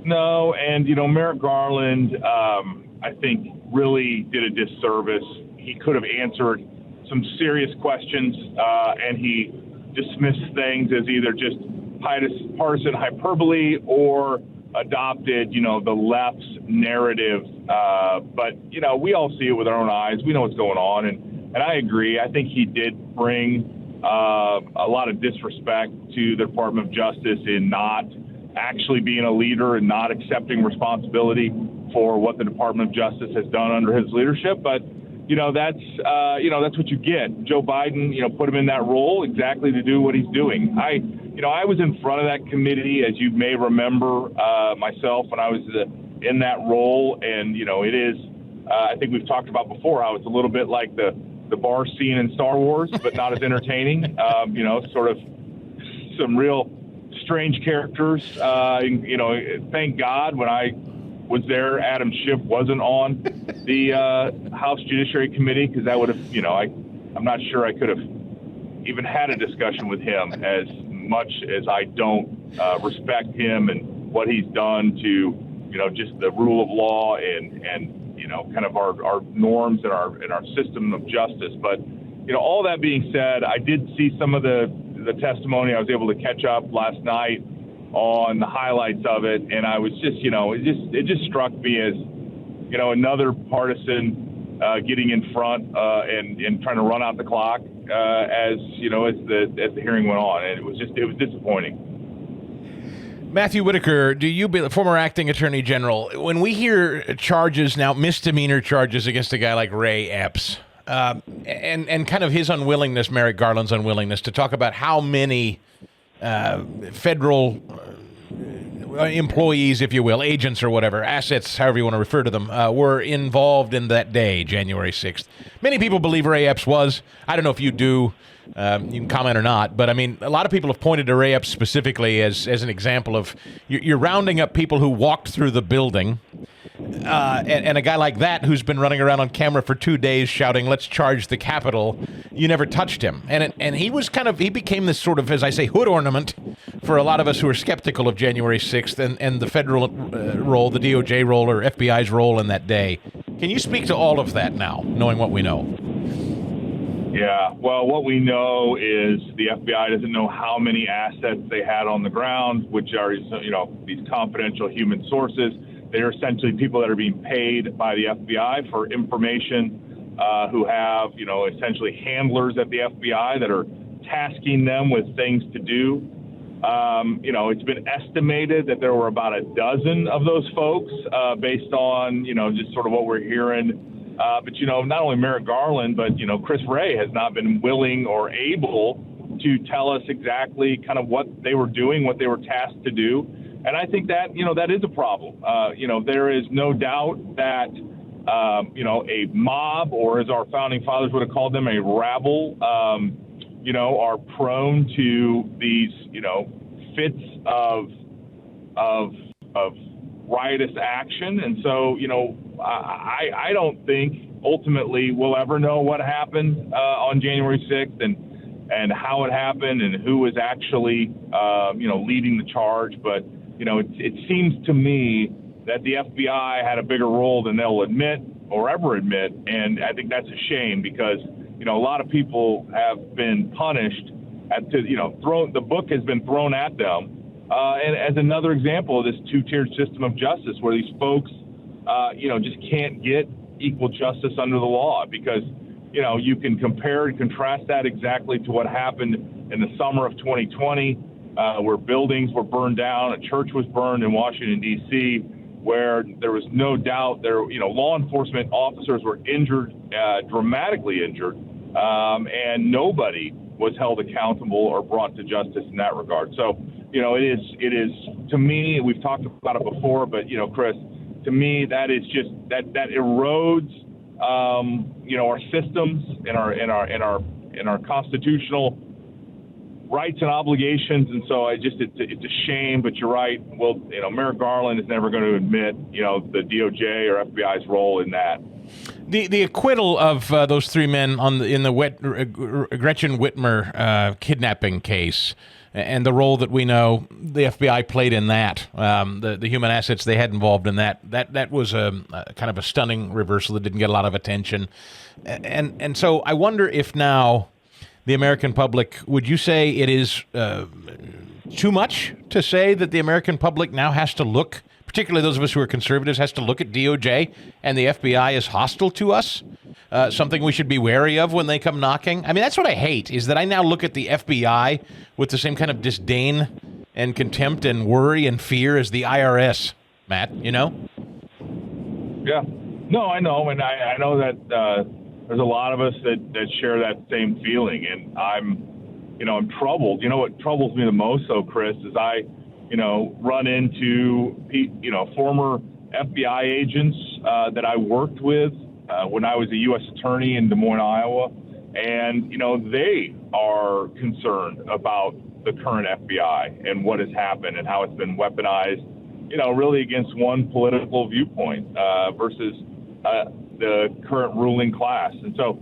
No, and, Merrick Garland, I think, really did a disservice. He could have answered some serious questions, and he dismissed things as either just partisan hyperbole or adopted, the left's narrative. But, we all see it with our own eyes. We know what's going on. And I agree. I think he did bring a lot of disrespect to the Department of Justice in not actually being a leader and not accepting responsibility for what the Department of Justice has done under his leadership. But, that's what you get. Joe Biden, put him in that role exactly to do what he's doing. I was in front of that committee, as you may remember, myself, when I was in that role. And, it is, I think we've talked about before how it's a little bit like the bar scene in Star Wars, but not as entertaining. Sort of some real strange characters. Thank God when I was there, Adam Schiff wasn't on the House Judiciary Committee, because that would have, I'm not sure I could have even had a discussion with him, as much as I don't respect him and what he's done to, just the rule of law and kind of our norms and our system of justice. But, all that being said, I did see some of the testimony. I was able to catch up last night on the highlights of it, and I was just, it just struck me as, another partisan getting in front and trying to run out the clock as the hearing went on, and it was disappointing. Matthew Whitaker, the former acting attorney general, when we hear charges now, misdemeanor charges against a guy like Ray Epps, and kind of his unwillingness, Merrick Garland's unwillingness to talk about how many federal employees, if you will, agents or whatever, assets, however you want to refer to them, were involved in that day, January 6th. Many people believe Ray Epps was. I don't know if you do. You can comment or not, but a lot of people have pointed to Ray Epps specifically as an example of you're rounding up people who walked through the building, and a guy like that who's been running around on camera for 2 days shouting, "Let's charge the Capitol," you never touched him, and he was he became this sort of, as I say, hood ornament for a lot of us who are skeptical of January 6th and the federal role, the DOJ role or FBI's role in that day. Can you speak to all of that now, knowing what we know? Yeah, well, what we know is the FBI doesn't know how many assets they had on the ground, which are, these confidential human sources. They're essentially people that are being paid by the FBI for information, who have, essentially handlers at the FBI that are tasking them with things to do. It's been estimated that there were about a dozen of those folks, based on, just sort of what we're hearing. But, not only Merrick Garland, but, Chris Wray has not been willing or able to tell us exactly kind of what they were doing, what they were tasked to do. And I think that, that is a problem. There is no doubt that, a mob, or as our founding fathers would have called them, a rabble, are prone to these, fits of riotous action. And so, I don't think ultimately we'll ever know what happened on January 6th and how it happened and who was actually, leading the charge. But, it seems to me that the FBI had a bigger role than they'll admit or ever admit. And I think that's a shame because, a lot of people have been punished the book has been thrown at them. And as another example of this two-tiered system of justice where these folks, just can't get equal justice under the law because, you can compare and contrast that exactly to what happened in the summer of 2020, where buildings were burned down, a church was burned in Washington, D.C., where there was no doubt law enforcement officers were injured, dramatically injured, and nobody was held accountable or brought to justice in that regard. So, it is to me, we've talked about it before, but, Chris, to me, that is just that erodes, our systems and our constitutional rights and obligations. And so it's a shame, but you're right. Well, Merrick Garland is never going to admit, the DOJ or FBI's role in that. The acquittal of those three men in the Gretchen Whitmer kidnapping case, and the role that we know the FBI played in that, the human assets they had involved in that was a kind of a stunning reversal that didn't get a lot of attention. And so I wonder if now the American public, would you say it is too much to say that the American public now has to look, particularly those of us who are conservatives, has to look at DOJ and the FBI as hostile to us? Something we should be wary of when they come knocking? I mean, that's what I hate, is that I now look at the FBI with the same kind of disdain and contempt and worry and fear as the IRS, Matt, Yeah. No, I know. And I know that there's a lot of us that share that same feeling. And I'm troubled. You know what troubles me the most, though, Chris, is I run into, former FBI agents that I worked with when I was a U.S. attorney in Des Moines, Iowa. And, they are concerned about the current FBI and what has happened and how it's been weaponized, really against one political viewpoint versus the current ruling class. And so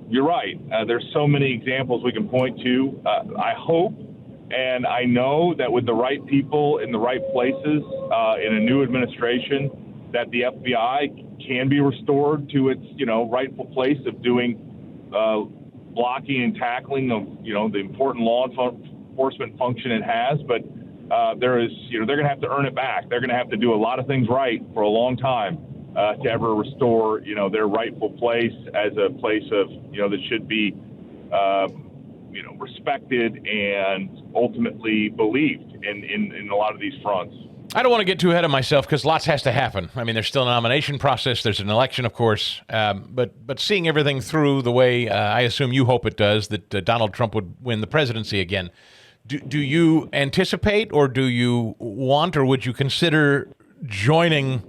you're right. There's so many examples we can point to. I hope and I know that with the right people in the right places in a new administration, that the FBI can be restored to its, rightful place of doing blocking and tackling of, the important law enforcement function it has. But they're going to have to earn it back. They're going to have to do a lot of things right for a long time to ever restore, their rightful place as a place of, that should be, respected and ultimately believed in a lot of these fronts. I don't want to get too ahead of myself because lots has to happen. I mean, there's still a nomination process. There's an election, of course. But seeing everything through the way I assume you hope it does, that Donald Trump would win the presidency again, do you anticipate or do you want or would you consider joining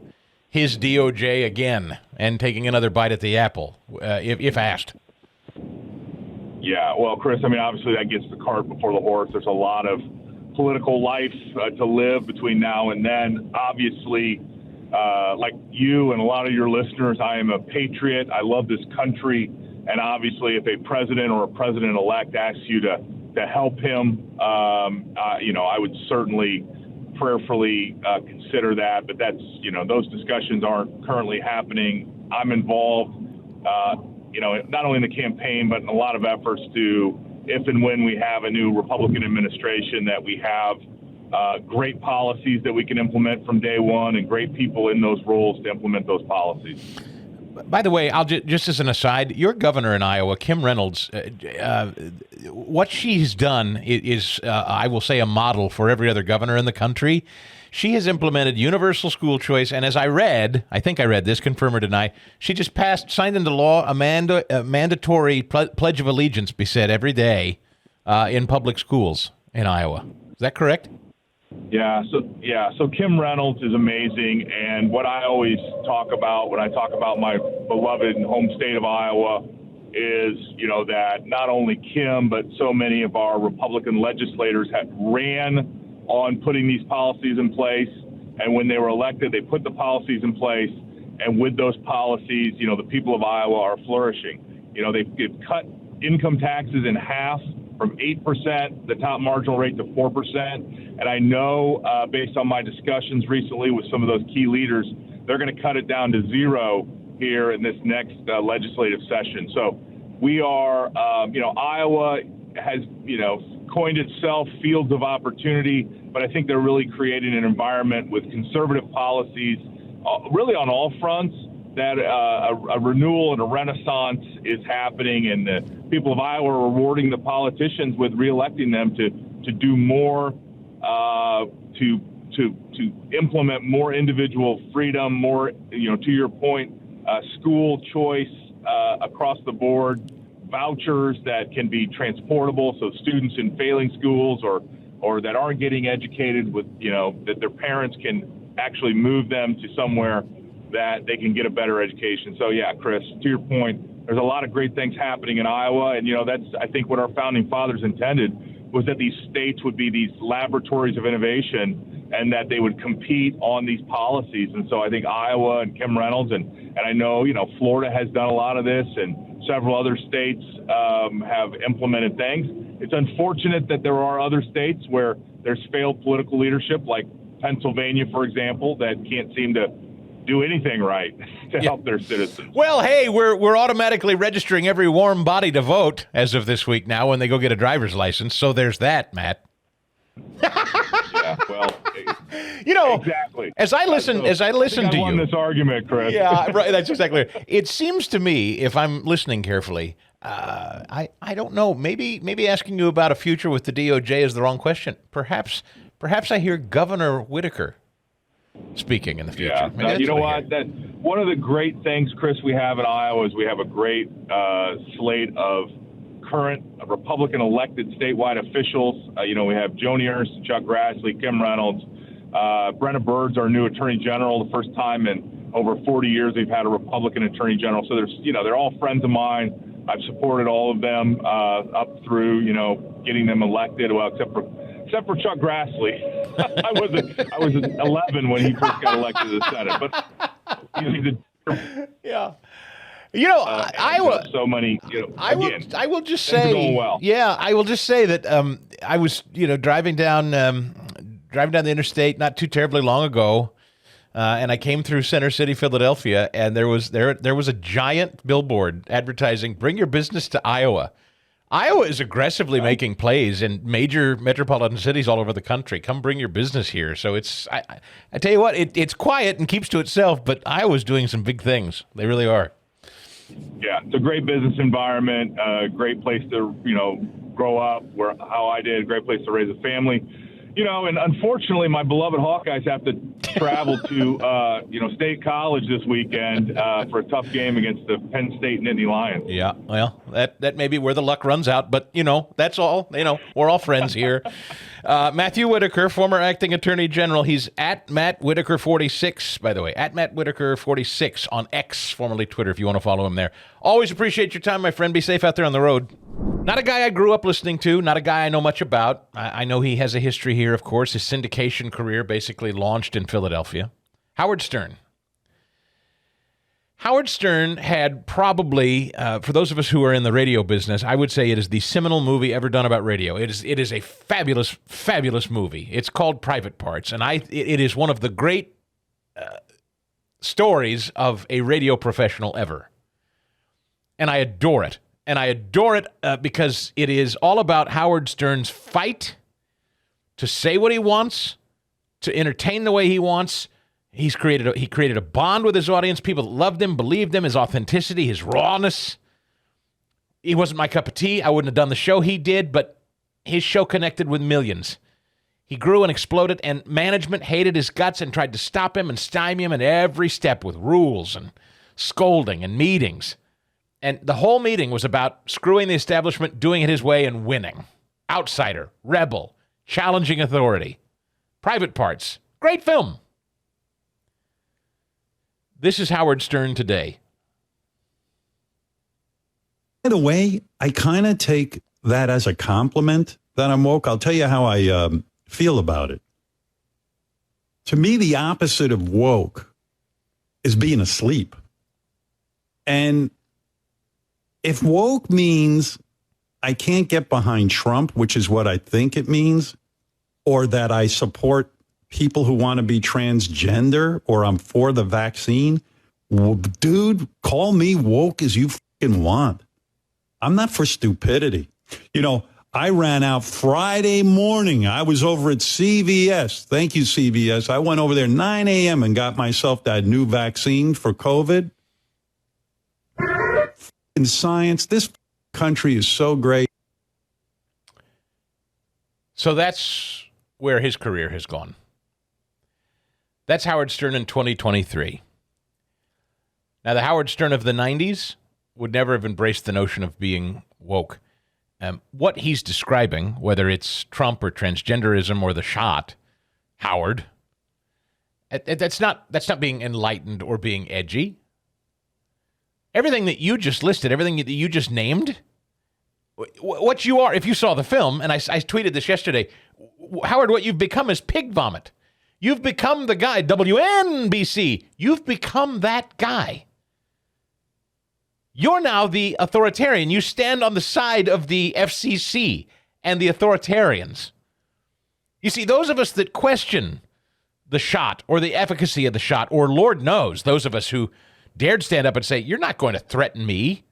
his DOJ again and taking another bite at the apple, if asked? Yeah, well, Chris, I mean, obviously that gets the cart before the horse. There's a lot of political life to live between now and then. Obviously, like you and a lot of your listeners, I am a patriot. I love this country. And obviously, if a president or a president-elect asks you to help him, I would certainly prayerfully consider that. But that's, those discussions aren't currently happening. I'm involved, not only in the campaign, but in a lot of efforts to, if and when we have a new Republican administration, that we have great policies that we can implement from day one and great people in those roles to implement those policies. By the way, I'll just as an aside, your governor in Iowa, Kim Reynolds, what she's done is, I will say, a model for every other governor in the country. She has implemented universal school choice, and as I think I read this, confirm or deny, she just signed into law a mandatory Pledge of Allegiance be said every day in public schools in Iowa. Is that correct? So Kim Reynolds is amazing, and what I always talk about when I talk about my beloved home state of Iowa is, that not only Kim, but so many of our Republican legislators have ran on putting these policies in place, and when they were elected, they put the policies in place, and with those policies, the people of Iowa are flourishing. They've cut income taxes in half from 8%, the top marginal rate, to 4%, and I know based on my discussions recently with some of those key leaders, they're going to cut it down to 0 here in this next legislative session. So we are, Iowa has, coined itself fields of opportunity, but I think they're really creating an environment with conservative policies really on all fronts that a renewal and a renaissance is happening, and the people of Iowa are rewarding the politicians with reelecting them to do more, to implement more individual freedom, more, to your point, school choice across the board, vouchers that can be transportable, so students in failing schools or that aren't getting educated with, that their parents can actually move them to somewhere that they can get a better education. So, yeah, Chris, to your point, there's a lot of great things happening in Iowa. And, that's, I think, what our founding fathers intended was that these states would be these laboratories of innovation and that they would compete on these policies. And so I think Iowa and Kim Reynolds and I know, Florida has done a lot of this and several other states have implemented things. It's unfortunate that there are other states where there's failed political leadership, like Pennsylvania, for example, that can't seem to do anything right to help their citizens. Well, hey, we're automatically registering every warm body to vote as of this week now when they go get a driver's license. So there's that, Matt. Yeah, well, exactly. As I listen to you, won this argument, Chris. Yeah, right. That's exactly right. It seems to me, if I'm listening carefully, I don't know. Maybe asking you about a future with the DOJ is the wrong question. Perhaps I hear Governor Whitaker speaking in the future. Yeah, you know what? That one of the great things, Chris, we have in Iowa is we have a great slate of current Republican elected statewide officials. We have Joni Ernst, Chuck Grassley, Kim Reynolds, Brenna Bird's our new Attorney General. The first time in over 40 years we've had a Republican Attorney General. So there's, they're all friends of mine. I've supported all of them up through, getting them elected. Well, except for Chuck Grassley. I was 11 when he first got elected to the Senate. But yeah. Iowa. So many. I will just say. Going well. Yeah, I will just say that I was, driving down the interstate not too terribly long ago, and I came through Center City, Philadelphia, and there was a giant billboard advertising "Bring your business to Iowa." Iowa is aggressively making plays in major metropolitan cities all over the country. Come bring your business here. So it's, I tell you what, it's quiet and keeps to itself, but Iowa's doing some big things. They really are. Yeah, it's a great business environment, a great place to, grow up, how I did, great place to raise a family. And unfortunately, my beloved Hawkeyes have to travel to, State College this weekend for a tough game against the Penn State Nittany Lions. Yeah, well, that may be where the luck runs out, but, that's all. We're all friends here. Matthew Whitaker, former acting attorney general. He's at Matt Whitaker 46, by the way, at Matt Whitaker 46 on X, formerly Twitter, if you want to follow him there. Always appreciate your time, my friend. Be safe out there on the road. Not a guy I grew up listening to, not a guy I know much about. I know he has a history here, of course. His syndication career basically launched in Philadelphia. Howard Stern. Howard Stern had probably, for those of us who are in the radio business, I would say it is the seminal movie ever done about radio. It is a fabulous, fabulous movie. It's called Private Parts, and it is one of the great stories of a radio professional ever. And I adore it. And I adore it because it is all about Howard Stern's fight to say what he wants, to entertain the way he wants. He created a bond with his audience. People loved him, believed him, his authenticity, his rawness. He wasn't my cup of tea. I wouldn't have done the show he did, but his show connected with millions. He grew and exploded, and management hated his guts and tried to stop him and stymie him at every step with rules and scolding and meetings. And the whole meeting was about screwing the establishment, doing it his way, and winning. Outsider, rebel, challenging authority. Private Parts. Great film. This is Howard Stern today. By the way, I kind of take that as a compliment that I'm woke. I'll tell you how I feel about it. To me, the opposite of woke is being asleep. And if woke means I can't get behind Trump, which is what I think it means, or that I support people who want to be transgender, or I'm for the vaccine, well, dude, call me woke as you fucking want. I'm not for stupidity. I ran out Friday morning. I was over at CVS. Thank you, CVS. I went over there 9 a.m. and got myself that new vaccine for COVID. and science. This country is so great. So that's where his career has gone. That's Howard Stern in 2023. Now, the Howard Stern of the 90s would never have embraced the notion of being woke. What he's describing, whether it's Trump or transgenderism or the shot, Howard, that's not being enlightened or being edgy. Everything that you just listed, everything that you just named, what you are, if you saw the film, and I tweeted this yesterday, Howard, what you've become is pig vomit. You've become the guy, WNBC. You've become that guy. You're now the authoritarian. You stand on the side of the FCC and the authoritarians. You see, those of us that question the shot or the efficacy of the shot, or Lord knows, those of us who dared stand up and say, you're not going to threaten me,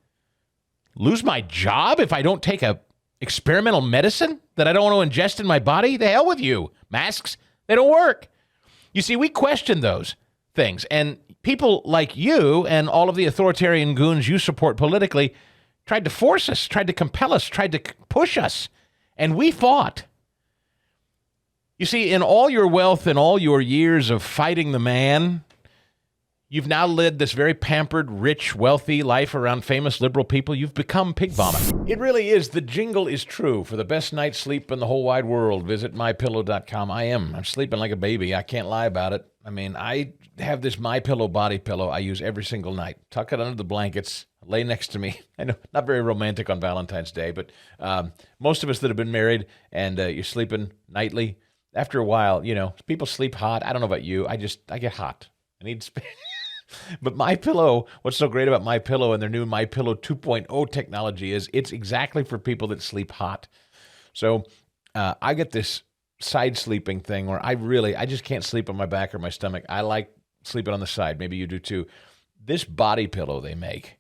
lose my job if I don't take a experimental medicine that I don't want to ingest in my body? The hell with you. Masks, they don't work. You see, we question those things, and people like you and all of the authoritarian goons you support politically tried to force us, tried to compel us, tried to push us, and we fought. You see, in all your wealth and all your years of fighting the man, you've now led this very pampered, rich, wealthy life around famous liberal people. You've become pig vomit. It really is. The jingle is true. For the best night's sleep in the whole wide world, visit MyPillow.com. I'm sleeping like a baby. I can't lie about it. I mean, I have this MyPillow body pillow I use every single night. Tuck it under the blankets, lay next to me. I know, not very romantic on Valentine's Day, but most of us that have been married and you're sleeping nightly, after a while, you know, people sleep hot. I don't know about you. I get hot. I need space. But MyPillow, what's so great about MyPillow and their new MyPillow 2.0 technology is it's exactly for people that sleep hot. So I get this side sleeping thing where I just can't sleep on my back or my stomach. I like sleeping on the side. Maybe you do too. This body pillow they make,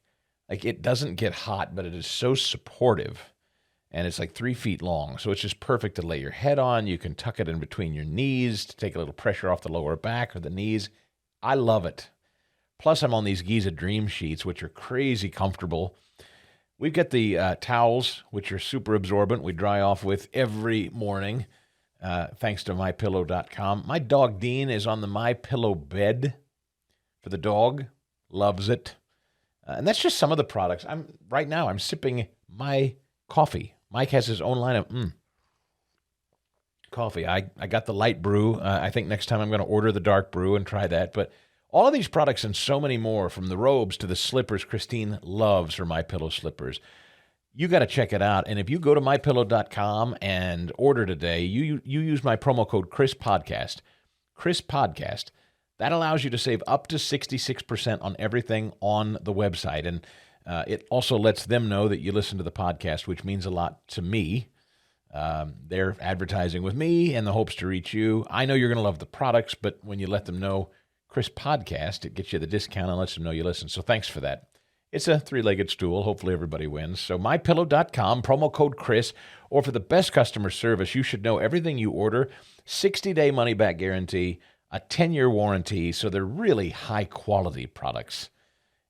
like, it doesn't get hot, but it is so supportive. And it's like 3 feet long. So it's just perfect to lay your head on. You can tuck it in between your knees to take a little pressure off the lower back or the knees. I love it. Plus, I'm on these Giza Dream Sheets, which are crazy comfortable. We've got the towels, which are super absorbent. We dry off with every morning, thanks to MyPillow.com. My dog, Dean, is on the MyPillow bed for the dog. Loves it. And that's just some of the products. Right now, I'm sipping my coffee. Mike has his own line of coffee. I got the light brew. I think next time I'm going to order the dark brew and try that. But all of these products and so many more, from the robes to the slippers, Christine loves her MyPillow slippers. You got to check it out. And if you go to MyPillow.com and order today, you use my promo code ChrisPodcast. ChrisPodcast. That allows you to save up to 66% on everything on the website. And it also lets them know that you listen to the podcast, which means a lot to me. They're advertising with me in the hopes to reach you. I know you're going to love the products, but when you let them know Chris Podcast, it gets you the discount and lets them know you listen. So thanks for that. It's a three-legged stool. Hopefully everybody wins. So MyPillow.com, promo code Chris, or for the best customer service, you should know everything you order, 60-day money-back guarantee, a 10-year warranty. So they're really high-quality products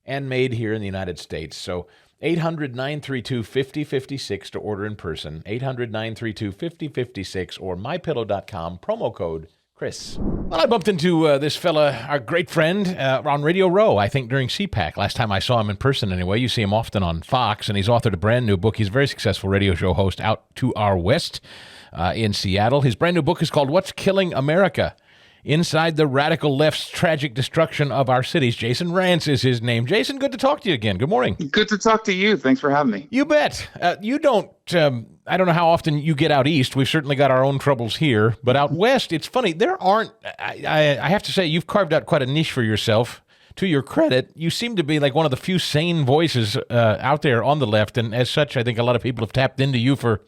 and made here in the United States. So 800-932-5056 to order in person, 800-932-5056, or MyPillow.com, promo code Chris. Well, I bumped into this fella, our great friend, on Radio Row, I think during CPAC. Last time I saw him in person anyway. You see him often on Fox, and he's authored a brand new book. He's a very successful radio show host out to our west in Seattle. His brand new book is called What's Killing America? Inside the Radical Left's Tragic Destruction of Our Cities. Jason Rantz is his name. Jason, good to talk to you again. Good morning. Good to talk to you. Thanks for having me. You bet. You don't, I don't know how often you get out east. We've certainly got our own troubles here. But out west, it's funny. There aren't, I have to say, you've carved out quite a niche for yourself. To your credit, you seem to be like one of the few sane voices out there on the left. And as such, I think a lot of people have tapped into you for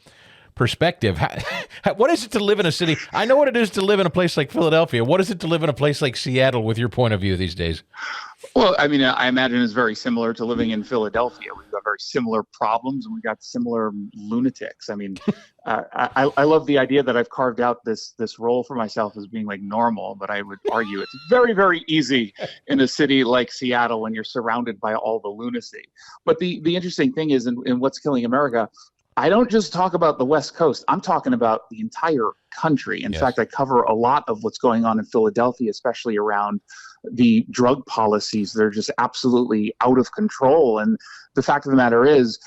perspective. What is it to live in a city? I know what it is to live in a place like Philadelphia. What is it to live in a place like Seattle with your point of view these days? Well, I mean, I imagine it's very similar to living in Philadelphia. We've got very similar problems, and we got similar lunatics. I mean, I love the idea that I've carved out this role for myself as being like normal, but I would argue it's very, very easy in a city like Seattle when you're surrounded by all the lunacy. But the interesting thing is in What's Killing America, I don't just talk about the West Coast. I'm talking about the entire country. In fact, I cover a lot of what's going on in Philadelphia, especially around the drug policies. They're just absolutely out of control. And the fact of the matter is,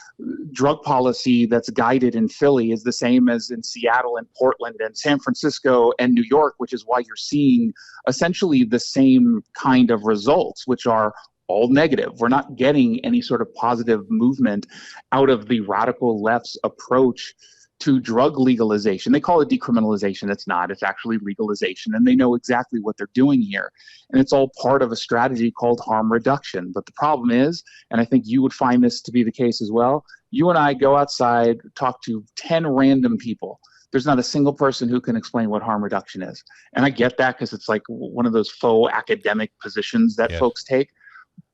drug policy that's guided in Philly is the same as in Seattle and Portland and San Francisco and New York, which is why you're seeing essentially the same kind of results, which are all negative. We're not getting any sort of positive movement out of the radical left's approach to drug legalization. They call it decriminalization. It's not. It's actually legalization. And they know exactly what they're doing here. And it's all part of a strategy called harm reduction. But the problem is, and I think you would find this to be the case as well, you and I go outside, talk to 10 random people. There's not a single person who can explain what harm reduction is. And I get that because it's like one of those faux academic positions that folks take.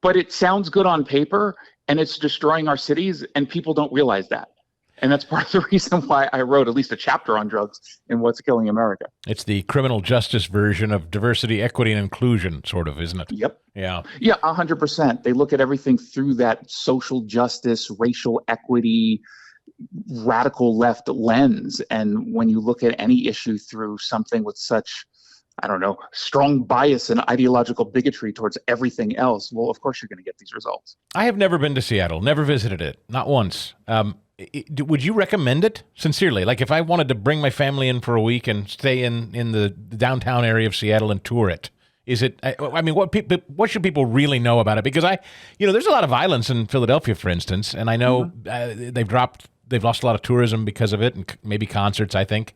But it sounds good on paper, and it's destroying our cities, and people don't realize that. And that's part of the reason why I wrote at least a chapter on drugs in What's Killing America. It's the criminal justice version of diversity, equity, and inclusion, sort of, isn't it? Yep. Yeah. Yeah, 100%. They look at everything through that social justice, racial equity, radical left lens. And when you look at any issue through something with such, I don't know, strong bias and ideological bigotry towards everything else, well, of course you're going to get these results. I have never been to Seattle, never visited it, not once. Would you recommend it? Sincerely, like if I wanted to bring my family in for a week and stay in the downtown area of Seattle and tour it, is it, I mean, what should people really know about it? Because there's a lot of violence in Philadelphia, for instance, and I know they've lost a lot of tourism because of it, and maybe concerts, I think.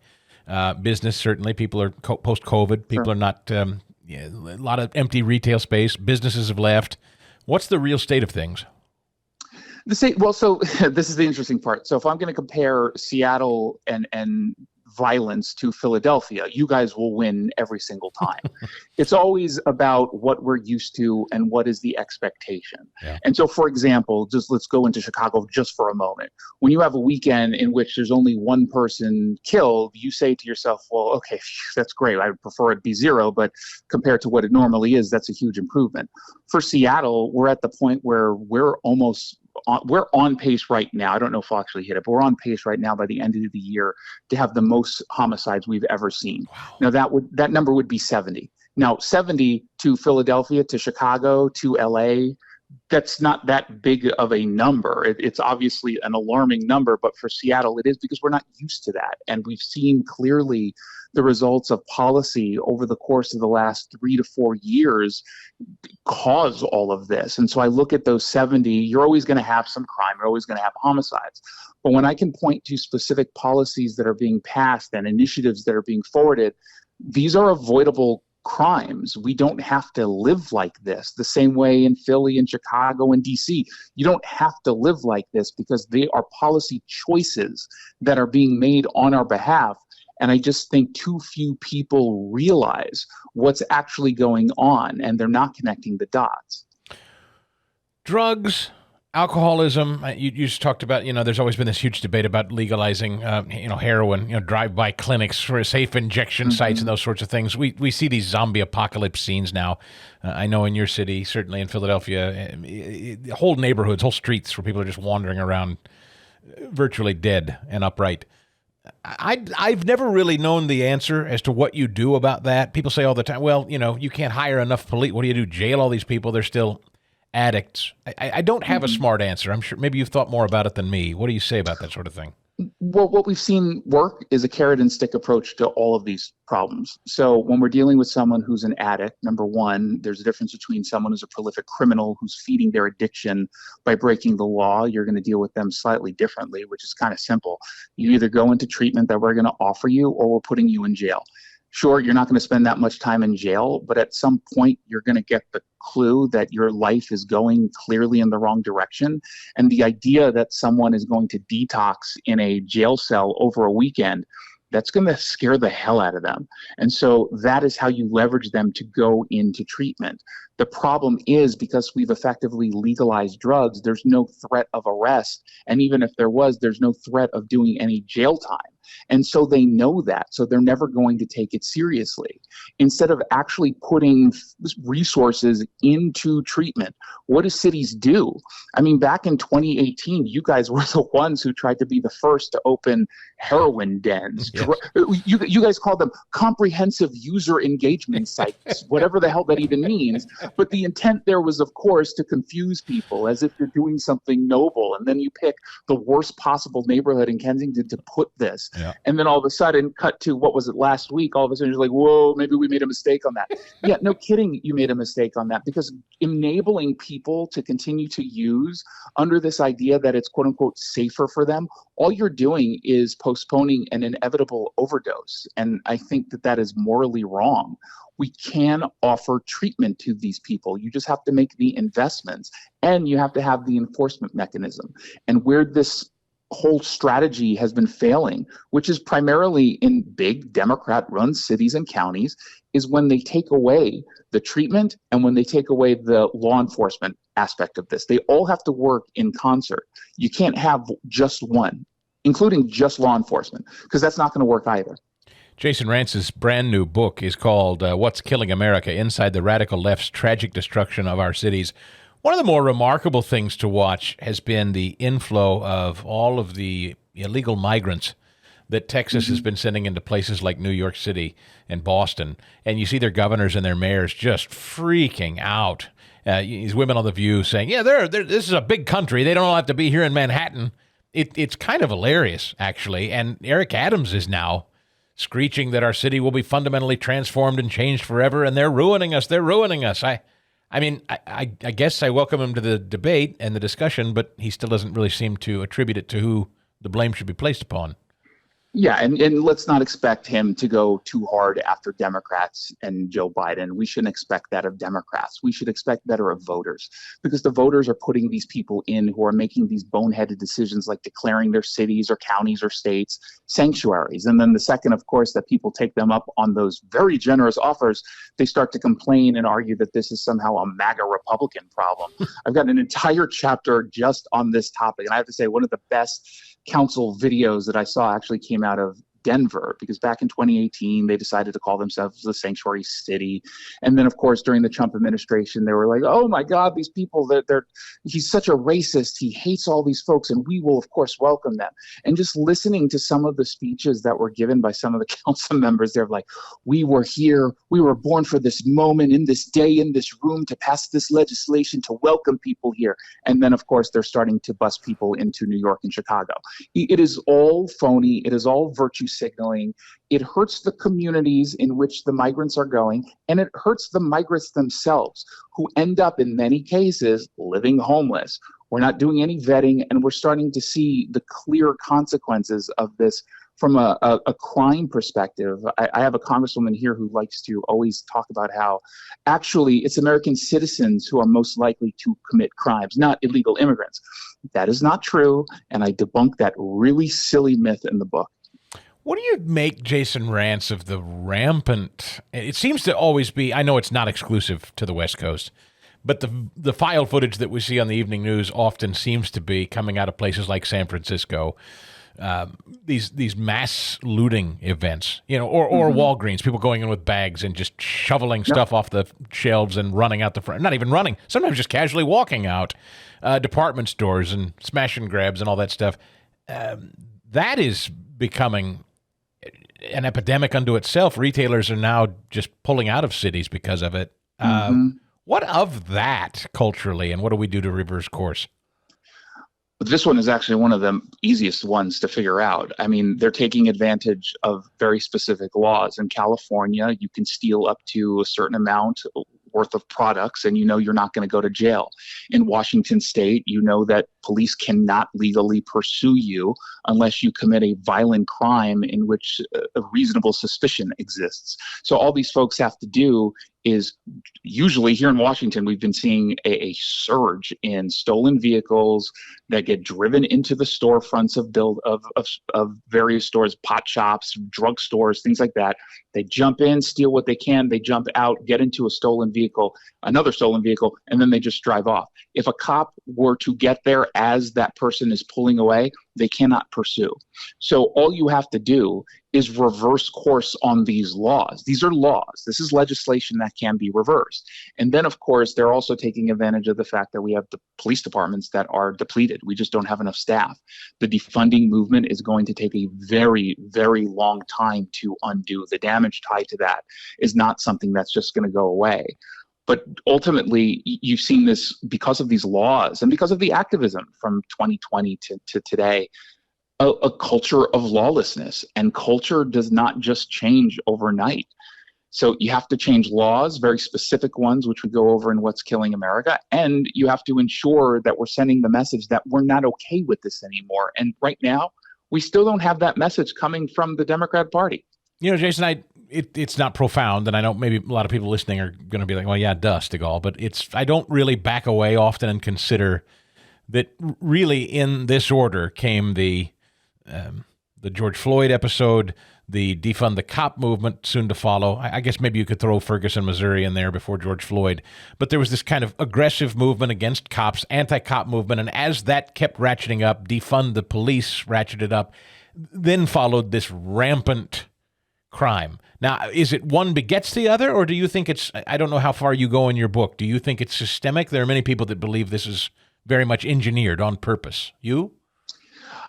Business, certainly. People are post-COVID. People are not, a lot of empty retail space. Businesses have left. What's the real state of things? So this is the interesting part. So if I'm going to compare Seattle and violence to Philadelphia, you guys will win every single time. It's always about what we're used to and what is the expectation. Yeah. And so, for example, let's go into Chicago just for a moment. When you have a weekend in which there's only one person killed, you say to yourself, well, okay, that's great. I would prefer it be zero, but compared to what it normally is, that's a huge improvement. For Seattle, we're at the point where we're on pace right now. I don't know if we'll actually hit it, but we're on pace right now by the end of the year to have the most homicides we've ever seen. Wow. Now that number would be 70. Now 70 to Philadelphia, to Chicago, to LA, that's not that big of a number. It's obviously an alarming number, but for Seattle it is because we're not used to that. And we've seen clearly the results of policy over the course of the last 3 to 4 years cause all of this. And so I look at those 70, you're always going to have some crime, you're always going to have homicides. But when I can point to specific policies that are being passed and initiatives that are being forwarded, these are avoidable crimes. We don't have to live like this. The same way in Philly and Chicago and D.C. You don't have to live like this because they are policy choices that are being made on our behalf. And I just think too few people realize what's actually going on, and they're not connecting the dots. Drugs, alcoholism. You just talked about, there's always been this huge debate about legalizing, heroin, drive-by clinics for safe injection sites and those sorts of things. We see these zombie apocalypse scenes now. I know in your city, certainly in Philadelphia, whole neighborhoods, whole streets where people are just wandering around virtually dead and upright. I've never really known the answer as to what you do about that. People say all the time, well, you can't hire enough police. What do you do? Jail all these people? They're still addicts. I don't have a smart answer. I'm sure maybe you've thought more about it than me. What do you say about that sort of thing? Well, what we've seen work is a carrot and stick approach to all of these problems. So when we're dealing with someone who's an addict, number one, there's a difference between someone who's a prolific criminal who's feeding their addiction by breaking the law. You're going to deal with them slightly differently, which is kind of simple. You either go into treatment that we're going to offer you or we're putting you in jail. Sure, you're not going to spend that much time in jail, but at some point you're going to get the clue that your life is going clearly in the wrong direction. And the idea that someone is going to detox in a jail cell over a weekend, that's going to scare the hell out of them. And so that is how you leverage them to go into treatment. The problem is because we've effectively legalized drugs, there's no threat of arrest. And even if there was, there's no threat of doing any jail time. And so they know that. So they're never going to take it seriously. Instead of actually putting resources into treatment, what do cities do? I mean, back in 2018, you guys were the ones who tried to be the first to open heroin dens. Yes. You guys called them comprehensive user engagement sites, whatever the hell that even means. But the intent there was, of course, to confuse people as if you're doing something noble. And then you pick the worst possible neighborhood in Kensington to put this. Yeah. And then all of a sudden, cut to, what was it, last week, all of a sudden you're like, whoa, maybe we made a mistake on that. Yeah, no kidding, you made a mistake on that, because enabling people to continue to use under this idea that it's quote unquote safer for them, all you're doing is postponing an inevitable overdose. And I think that that is morally wrong. We can offer treatment to these people. You just have to make the investments, and you have to have the enforcement mechanism. And where this whole strategy has been failing, which is primarily in big Democrat-run cities and counties, is when they take away the treatment and when they take away the law enforcement aspect of this. They all have to work in concert. You can't have just one, including just law enforcement, because that's not going to work either. Jason Rantz's brand new book is called What's Killing America? Inside the Radical Left's Tragic Destruction of Our Cities. One of the more remarkable things to watch has been the inflow of all of the illegal migrants that Texas has been sending into places like New York City and Boston. And you see their governors and their mayors just freaking out. These women on The View saying, yeah, this is a big country. They don't all have to be here in Manhattan. It's kind of hilarious, actually. And Eric Adams is now screeching that our city will be fundamentally transformed and changed forever, and they're ruining us. They're ruining us. I mean, I guess I welcome him to the debate and the discussion, but he still doesn't really seem to attribute it to who the blame should be placed upon. Yeah, and let's not expect him to go too hard after Democrats and Joe Biden. We shouldn't expect that of Democrats. We should expect better of voters, because the voters are putting these people in who are making these boneheaded decisions like declaring their cities or counties or states sanctuaries. And then the second, of course, that people take them up on those very generous offers, they start to complain and argue that this is somehow a MAGA Republican problem. I've got an entire chapter just on this topic. And I have to say, one of the best council videos that I saw actually came out of Denver, because back in 2018, they decided to call themselves the sanctuary city. And then, of course, during the Trump administration, they were like, oh, my God, these people, he's such a racist. He hates all these folks, and we will, of course, welcome them. And just listening to some of the speeches that were given by some of the council members, they're like, we were here. We were born for this moment, in this day, in this room, to pass this legislation, to welcome people here. And then, of course, they're starting to bus people into New York and Chicago. It is all phony. It is all virtue signaling. It hurts the communities in which the migrants are going, and it hurts the migrants themselves, who end up in many cases living homeless. We're not doing any vetting, and we're starting to see the clear consequences of this from a crime perspective. I have a congresswoman here who likes to always talk about how actually it's American citizens who are most likely to commit crimes, not illegal immigrants. That is not true, and I debunk that really silly myth in the book. What do you make, Jason Rantz, of the rampant, it seems to always be, I know it's not exclusive to the West Coast, but the file footage that we see on the evening news often seems to be coming out of places like San Francisco, these mass looting events, or Walgreens, people going in with bags and just shoveling stuff off the shelves and running out the front, not even running, sometimes just casually walking out, department stores and smash and grabs and all that stuff. That is becoming an epidemic unto itself. Retailers are now just pulling out of cities because of it. What of that culturally, and what do we do to reverse course? This one is actually one of the easiest ones to figure out. I mean, they're taking advantage of very specific laws. In California, you can steal up to a certain amount worth of products, and you're not going to go to jail. In Washington State, that police cannot legally pursue you unless you commit a violent crime in which a reasonable suspicion exists. So all these folks have to do is usually here in Washington, we've been seeing a surge in stolen vehicles that get driven into the storefronts of various stores, pot shops, drug stores, things like that. They jump in, steal what they can, they jump out, get into a stolen vehicle, another stolen vehicle, and then they just drive off. If a cop were to get there as that person is pulling away, they cannot pursue. So all you have to do is reverse course on these laws. These are laws. This is legislation that can be reversed. And then, of course, they're also taking advantage of the fact that we have the police departments that are depleted. We just don't have enough staff. The defunding movement is going to take a very, very long time to undo. The damage tied to that is not something that's just going to go away. But ultimately, you've seen this because of these laws and because of the activism from 2020 to today, a culture of lawlessness. And culture does not just change overnight. So you have to change laws, very specific ones, which we go over in What's Killing America. And you have to ensure that we're sending the message that we're not okay with this anymore. And right now, we still don't have that message coming from the Democrat Party. You know, Jason, it's not profound, and I know maybe a lot of people listening are going to be like, well, yeah, duh, Stigall, but I don't really back away often and consider that really in this order came the George Floyd episode, the defund the cop movement soon to follow. I guess maybe you could throw Ferguson, Missouri in there before George Floyd, but there was this kind of aggressive movement against cops, anti-cop movement, and as that kept ratcheting up, defund the police ratcheted up, then followed this rampant crime. Now, is it one begets the other, or do you think it's, I don't know how far you go in your book, do you think it's systemic? There are many people that believe this is very much engineered on purpose. You?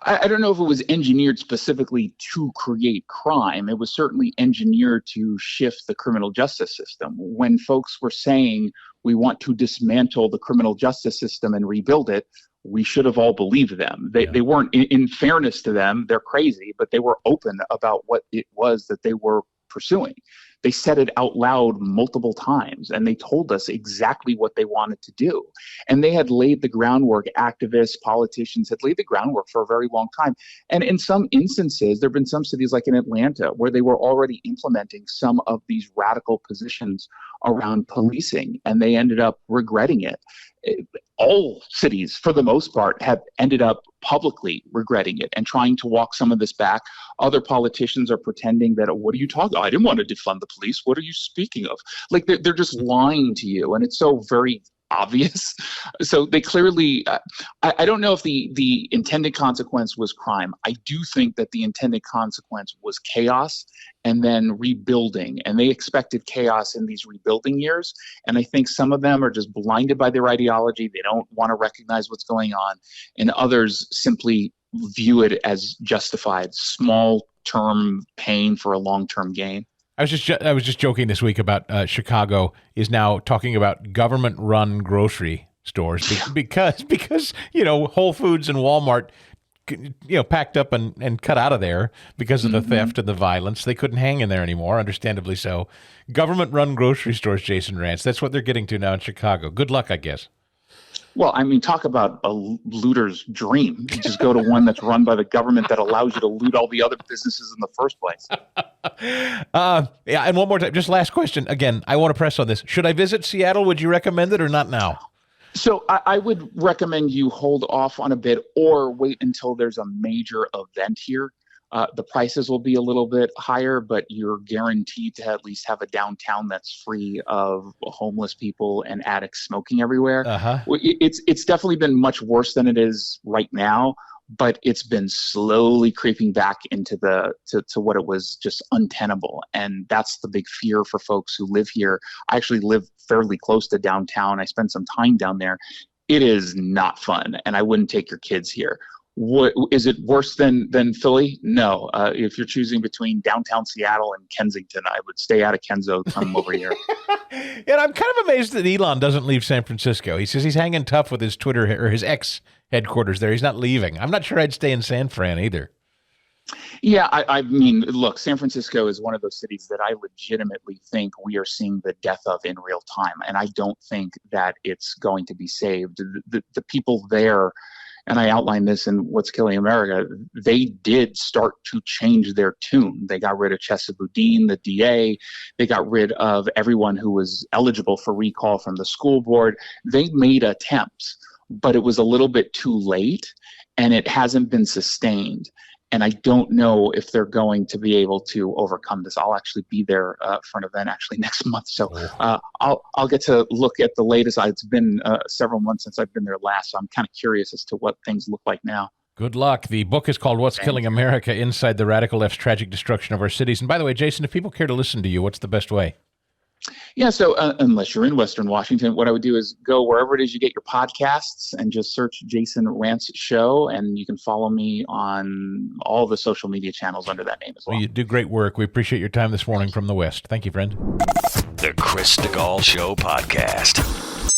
I don't know if it was engineered specifically to create crime. It was certainly engineered to shift the criminal justice system. When folks were saying we want to dismantle the criminal justice system and rebuild it, we should have all believed them. They weren't, in fairness to them, they're crazy, but they were open about what it was that they were pursuing. They said it out loud multiple times, and they told us exactly what they wanted to do. And they had laid the groundwork, activists, politicians had laid the groundwork for a very long time. And in some instances, there have been some cities like in Atlanta where they were already implementing some of these radical positions around policing, and they ended up regretting it. All cities, for the most part, have ended up publicly regretting it and trying to walk some of this back. Other politicians are pretending that, what are you talking about? I didn't want to defund the police. What are you speaking of? Like, they're just lying to you. And it's so very obvious. So they clearly, I don't know if the intended consequence was crime. I do think that the intended consequence was chaos and then rebuilding. And they expected chaos in these rebuilding years. And I think some of them are just blinded by their ideology. They don't want to recognize what's going on. And others simply view it as justified, small-term pain for a long-term gain. I was just joking this week about Chicago is now talking about government-run grocery stores because Whole Foods and Walmart packed up and cut out of there because of the theft and the violence. They couldn't hang in there anymore, understandably so. Government-run grocery stores, Jason Rantz. That's what they're getting to now in Chicago. Good luck, I guess. Well, I mean, talk about a looter's dream. You just go to one that's run by the government that allows you to loot all the other businesses in the first place. And one more time, just last question. Again, I want to press on this. Should I visit Seattle? Would you recommend it or not now? So I would recommend you hold off on a bit or wait until there's a major event here. The prices will be a little bit higher, but you're guaranteed to at least have a downtown that's free of homeless people and addicts smoking everywhere. It's definitely been much worse than it is right now, but it's been slowly creeping back into to what it was just untenable. And that's the big fear for folks who live here. I actually live fairly close to downtown. I spent some time down there. It is not fun, and I wouldn't take your kids here. What is it worse than Philly? No. If you're choosing between downtown Seattle and Kensington, I would stay out of Kenzo, come over here. And I'm kind of amazed that Elon doesn't leave San Francisco. He says he's hanging tough with his Twitter or his X headquarters there. He's not leaving. I'm not sure I'd stay in San Fran either. Yeah, I mean, look, San Francisco is one of those cities that I legitimately think we are seeing the death of in real time. And I don't think that it's going to be saved. The people there, and I outlined this in What's Killing America, they did start to change their tune. They got rid of Chesa Boudin, the DA. They got rid of everyone who was eligible for recall from the school board. They made attempts, but it was a little bit too late, and it hasn't been sustained. And I don't know if they're going to be able to overcome this. I'll actually be there for an event actually next month. So I'll get to look at the latest. It's been several months since I've been there last, so I'm kind of curious as to what things look like now. Good luck. The book is called What's Killing America? Inside the Radical Left's Tragic Destruction of Our Cities. And by the way, Jason, if people care to listen to you, what's the best way? Yeah, so unless you're in Western Washington, what I would do is go wherever it is you get your podcasts and just search Jason Rantz Show, and you can follow me on all the social media channels under that name as well. Well, you do great work. We appreciate your time this morning from the West. Thank you, friend. The Chris Stigall Show podcast.